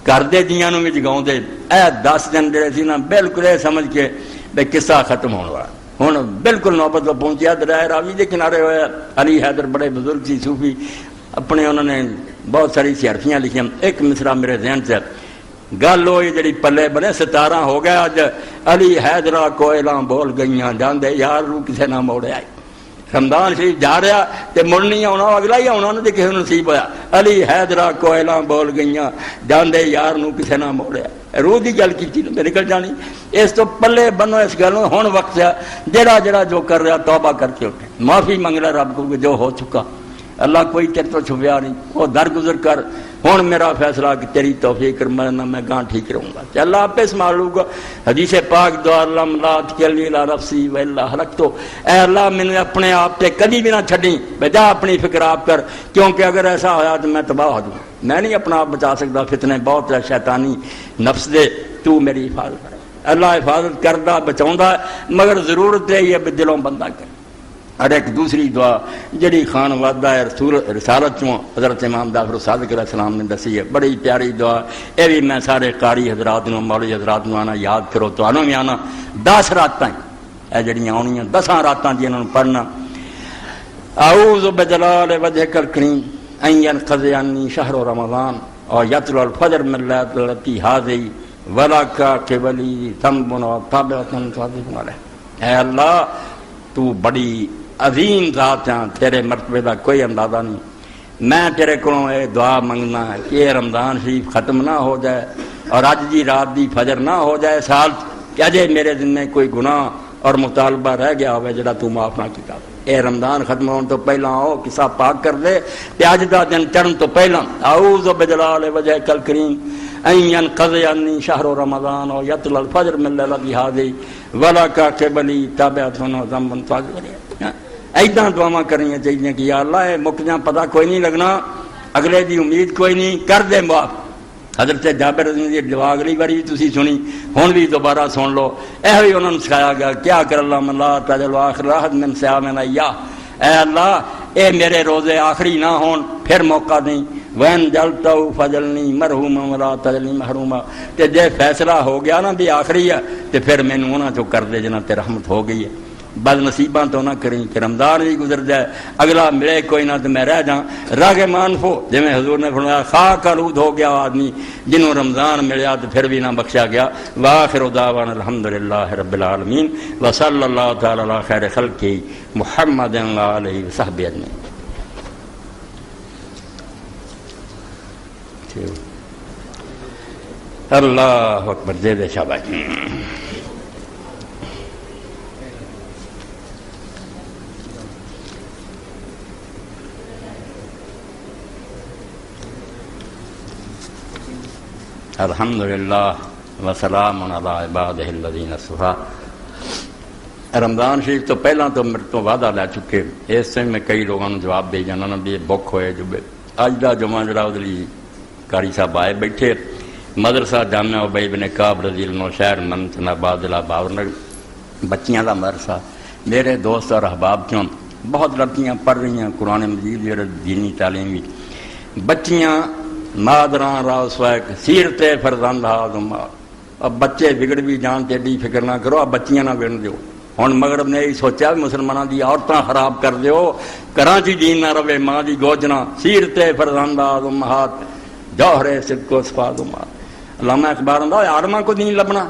گھر دے جیاں نوں بھی جگاؤں دے، اے 10 دن جڑے سی نا بالکل یہ سمجھ کے بے قصہ ختم ہونے والا، ہن بالکل نوبت پہ پہنچیا۔ دریا راوی دے کنارے ہویا علی حیدر بڑے بزرگ سی صوفی، اپنے انہوں نے بہت ساری سیارفیاں لکھیں، ایک مصرع میرے ذہن سے گل ہوئی جڑی پلے بنے 17 ہو گیا، اج علی حیدرہ کوئلاں بول گئیاں جاندے یار رو کسے نہ موڑے آئے، رمضان شریف جا رہا تے مڑنی آنا اگلا ہی آنا تے کسی نصیب ہویا، علی حیدرہ کوئلاں بول گئیاں جاندے یار نو کسے نہ موڑے آئے، روح دی گل کیتی تے نکل جانی۔ اس تو پلے بنو اس گل ہن وقت ہے جڑا جو کر رہا توبہ کر کے اٹھے، معافی منگ رہا رب کو جو ہو چکا، اللہ کوئی تیرے تو چھپیا نہیں، وہ درگزر کر، ہن میرا فیصلہ کہ تیری توفیق میں گاں ٹھیک رہوں گا، اللہ آپ پہ سنبھال لوں گا۔ حدیث پاک دعا اللہ لا تکلنی الی نفسی والا ہلکت، اے اللہ مینوں اپنے آپ تے کبھی بھی نہ چھڈیں، بجا اپنی فکر آپ کر، کیونکہ اگر ایسا ہویا تو میں تباہ ہو جاؤں، میں نہیں اپنا آپ بچا سکتا، فتنے بہت ہے شیطانی نفس دے، تو میری حفاظت کر۔ اللہ حفاظت کردا بچاوندا مگر ضرورت ہے یہ دلوں بندہ کرے۔ اور ایک دوسری دعا جڑی خان وعدہ ہے رسول رسالت چوں حضرت امام جعفر صادق علیہ السلام نے دسی ہے، بڑی پیاری دعا، یہ بھی میں سارے قاری حضرات نوں مولوی حضرات نوں آنا یاد کرو، تانوں بھی آنا 10 راتاں اے جڑیاں آنیاں 10 راتاں دی انہاں نوں پڑھنا، اعوذ بجلال وجهک الکریم ان ينقضي عني شهر رمضان اور یطلع الفجر من الليلة التي هذه ولا کا قبلی ذنب تابعۃ صادق علیہ. اے اللہ تو بڑی عظیم ذات ہے، تیرے مرتبے کا کوئی اندازہ نہیں. میں تیرے کو یہ دعا منگنا ہے کہ یہ رمضان شریف ختم نہ ہو جائے اور اج دی رات دی فجر نہ ہو جائے سال کہ اجے میرے دن میں کوئی گناہ اور مطالبہ رہ گیا ہوئے جڑا تو معاف نہ کیتا. اے رمضان ختم ہونے تو پہلا ہو کسا پاک کر دے تے اج دا دن چڑھن تو پہلا اعوذ بجلال وجهک الکریم ان ينقضي عني شهر رمضان او يطلع الفجر من ليلة هذه ولا قبلی تابعۃ ذنب صادق. ایداں دعاواں کرنیاں چاہیے کہ یا اللہ اے مک جاں پتہ کوئی نہیں لگنا، اگلے دی امید کوئی نہیں، کر دے معاف. حضرت جابر رضی اللہ عنہ دی دعا اگلی باری تسی سنی، ہن بھی دوبارہ سن لو. ایہو ہی انہوں نے سکھایا گیا کیا کر اللہ من لا تجل آخر راحت من صیامنا ایاہ. اے اللہ اے میرے روزے آخری نہ ہون پھر موقع دیں. وین جلتا فجلنی مرحوما ولا تجلنی محروما. تے جے فیصلہ ہو گیا نا بھی آخری ہے تے پھر مینوں انہاں چوں کر دے جنہاں تے رحمت ہو گئی ہے. بد نصیباں تو نہ کریں کہ رمضان بھی گزر جائے اگلا ملے کوئی نہ تو میں رہ جاؤں. راگ مانفو جی میں حضور نے فرمایا خاک آلود ہو گیا آدمی جنہوں رمضان ملیا تو پھر بھی نہ بخشا گیا. وآخر دعوانا الحمدللہ رب العالمین وصلی اللہ تعالی علی خیر خلقہ محمد علیہ وصحبہ اجمعین. اللہ اکبر. دے دے شاباش. الحمدللہ وسلام علی عبادہ الذین اصطفیٰ. رمضان شریف تو پہلا تو میرے تو وعدہ لے چکے. اس سے میں کئی لوگوں نے جواب دے جانا بھی بک ہوئے جو اج دا جمعہ جڑا ادلی قاری صاحب آئے بیٹھے مدرسہ جامعہ ابی بن کعب رضی اللہ عنہ شہر منتن آباد ضلع باورنگر بچیاں دا مدرسہ. میرے دوست اور احباب چوں بہت لڑکیاں پڑھ رہی ہیں قرآن مجید اور دینی تعلیم بھی. بچیاں مادران راوسویک سیرت فرزند ہاضم. اب بچے بگڑ بھی جان تے ایڈی فکر نہ کرو، اب بچیاں نہ بگڑ دیو. ہن مغرب نے یہی سوچا بھی مسلمانوں دی عورتاں خراب کر دیو، کراچی دین نہ رہے ماں دی گوجنا سیرت فرزند ہاضم ہاتھ جوہر صدق و صفات امات. علامہ اقبال آندا عالماں کو دین لبنا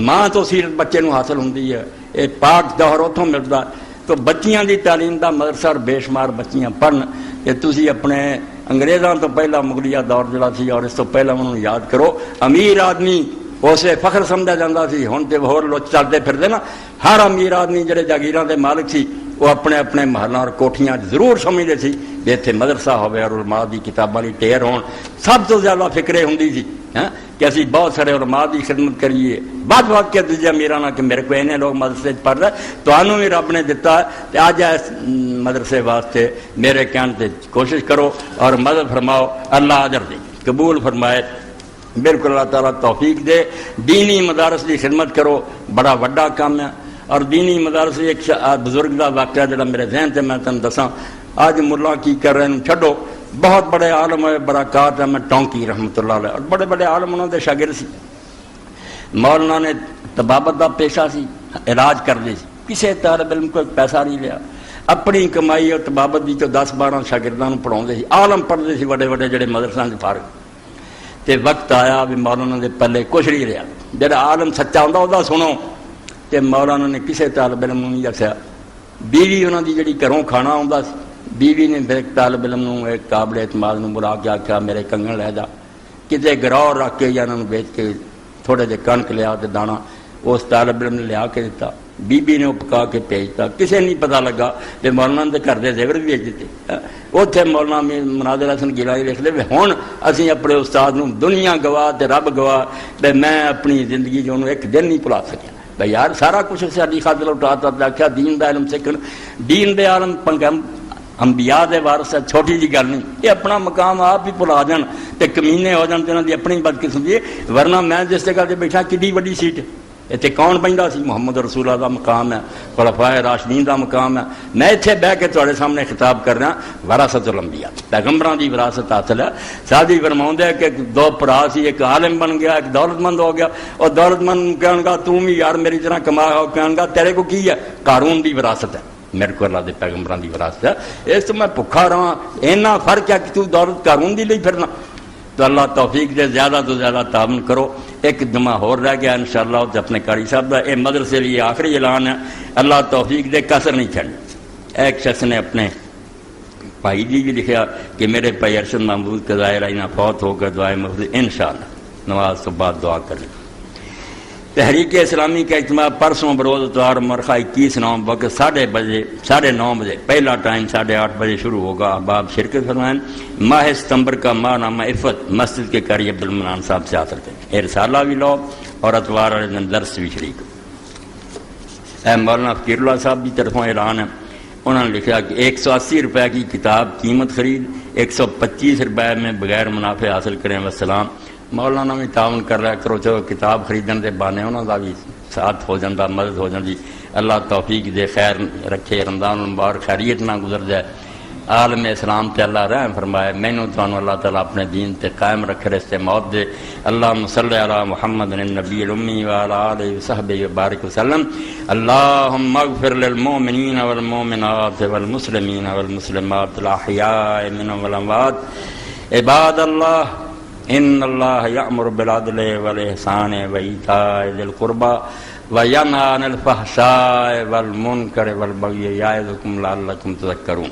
ماں تو سیرت بچے نو حاصل ہوندی ہے، اے پاک جوہر اتھوں ملدا. تو بچیاں دی تعلیم دا مدرسہ اور بے شمار بچیاں پڑھن کہ تسی اپنے انگریزاں تو پہلا مغلیہ دور جڑا سی اور اس تو پہلا انہوں یاد کرو. امیر آدمی اسے فخر سمجھا جاتا سی. ہن تے ہور لوگ چلتے پھرتے نا ہر امیر آدمی جڑے جاگیراں دے مالک سی وہ اپنے اپنے محلاں اور کوٹھیاں ضرور سمجھتے سی بھی اتنے مدرسہ ہوئے اور علماء دی کتاباں دی ٹیر ہون. سب تو زیادہ فکرے ہوندی سی کہ اسی بہت سارے علماء دی خدمت کریے. بعد وقت کے دوجے امیراں کہ میرے کو اینے لوگ مدرسے پڑھ رہے تانوں بھی رب نے دتا ہے تے اج اس مدرسے واسطے میرے کہنے تے کوشش کرو اور مدد فرماؤ. اللہ اجر دے قبول فرمائے. بالکل اللہ تعالیٰ توفیق دے. دینی مدارس دی خدمت کرو بڑا وڈا کام ہے. اور دینی مدارس ایک بزرگ دا واقعہ جڑا میرے ذہن تے میں تن دساں. آج ملا کی کر رہے ہیں چھڈو بہت بڑے عالم ہے برکات ہے میں ٹونکی رحمت اللہ علیہ اور بڑے بڑے عالم انہوں دے شاگرد سی. مولانا نے طبابت دا پیشہ سی علاج کر دے سی. کسے طالب علم کو پیسہ نہیں لیا اپنی کمائی اور طبابت دی تو 10-12 شاگرداں پڑھاؤں سی. عالم پڑھتے سی بڑے بڑے جڑے مدرساں دے فارغ. تے وقت آیا بھی مولانا دے پلے کچھ نہیں رہا. جڑا عالم سچا ہوندا او دا سنو. تے مولانا نے کسے طالب علم نہیں دسیا. بیوی انہوں دی جڑی گھروں کھانا آوندا سی بیوی نے پھر ایک طالب علم نوں ایک قابل اعتماد نوں بلا کے آخیا میرے کنگن لے جا کتے گرور رکھ کے یا انہوں نے بیچ کے تھوڑے جے کنک لیا تے دانا اس طالب علم نے لیا کے دیتا. بی نے وہ پکا کے بھیجتا. کسے نہیں پتہ لگا کہ مولانا دے گھر دے زیور بھی بھیج دیتے. اتنے مولانا مناظر حسن گیلانی لکھ لے ہن اسی اپنے استاد نوں دنیا گواہ تے رب گواہ تے میں اپنی زندگی جو ایک دن نہیں بھلا سکیا. بھائی یار سارا کچھ ساری خاطر اٹھاتا آخیا دین دا علم سیکھن. دین دے عالم پنگم انبیاء دے وارث ہے چھوٹی جی گل نہیں. یہ اپنا مقام آپ ہی بھلا جان تے کمینے ہو جان تے انہاں دی اپنی بدقسمتی. ورنہ میں جس جگہ تے بیٹھا کڈی وڈی سیٹ اتنے کون بہندا سی. محمد رسول اللہ دا مقام ہے خلفائے راشدین دا مقام ہے. میں اتنے بہ کے تواڈے سامنے خطاب کر رہا وراثت الانبیاء پیغمبراں دی وراثت حاصل ہے. سادی فرماوندا ہے کہ دو بھرا سی ایک عالم بن گیا ایک دولت مند ہو گیا. اور دولت مند کہن گا تم بھی یار میری طرح کما کہن گا تیرے کو کی ہے قارون دی وراثت ہے. میرے کو اللہ دے پیغمبراں دی وراثت ہے. اس تو میں بھکھا رہا اینا فرق ہے کہ تو دولت قارون دی لئی پھرنا. تو اللہ توفیق دے، زیادہ تو زیادہ تعاون کرو۔ ایک جمعہ ہور رہ گیا انشاءاللہ تے اپنے قاری صاحب دا اے مدرسے لیے آخری اعلان ہے، اللہ توفیق دے کسر نہیں چھڑنی۔ ایک شخص نے اپنے بھائی جی بھی لکھا کہ میرے بھائی ارشد محمود کا ظاہر آئینہ فوت ہو کر دعائیں مفضل، انشاءاللہ نماز تو بعد دعا کریں۔ تحریک اسلامی کا اجتماع پرسوں بروز اتوار مرخہ 21 نومبر وقت 9:30 بجے، پہلا ٹائم 8:30 بجے شروع ہوگا۔ احباب شرکت فرمائیں۔ ماہ ستمبر کا ماہ نامہ عفت مسجد کے قاری عبد المنان صاحب سے حاصل کریں، رسالہ بھی لو اور اتوار والے دن درس بھی شریک۔ اے مولانا فقیر اللہ صاحب کی طرفوں اعلان ہے، انہوں نے لکھا کہ 180 روپے کی کتاب قیمت خرید 125 روپے میں بغیر منافع حاصل کریں۔ والسلام۔ مولانا بھی تعاون کر رہا کرو، چلو کتاب خریدن دے بانے انہوں کا بھی ساتھ ہو جاتا، مدد ہو جاتی۔ اللہ توفیق دے، خیر رکھے، رمضان المبارک خیریت نہ گزر جائے، عالم اسلام تے اللہ رحم فرمائے، مینوں تانوں اللہ تعالیٰ اپنے دین تے قائم رکھے، رستے موت دے۔ اللہم صلی علی محمد النبی الامی وعلی آلہ وصحبہ وبارک وسلم۔ اللہم اغفر للمؤمنین والمؤمنات والمسلمین والمسلمات الاحیاء منهم والاموات۔ عباد اللہ ان اللہ یأمر بالعدل والإحسان وإیتاء ذی القربى وینہی عن الفحشاء والمنکر والبغی یعظکم لعلکم تذکرون۔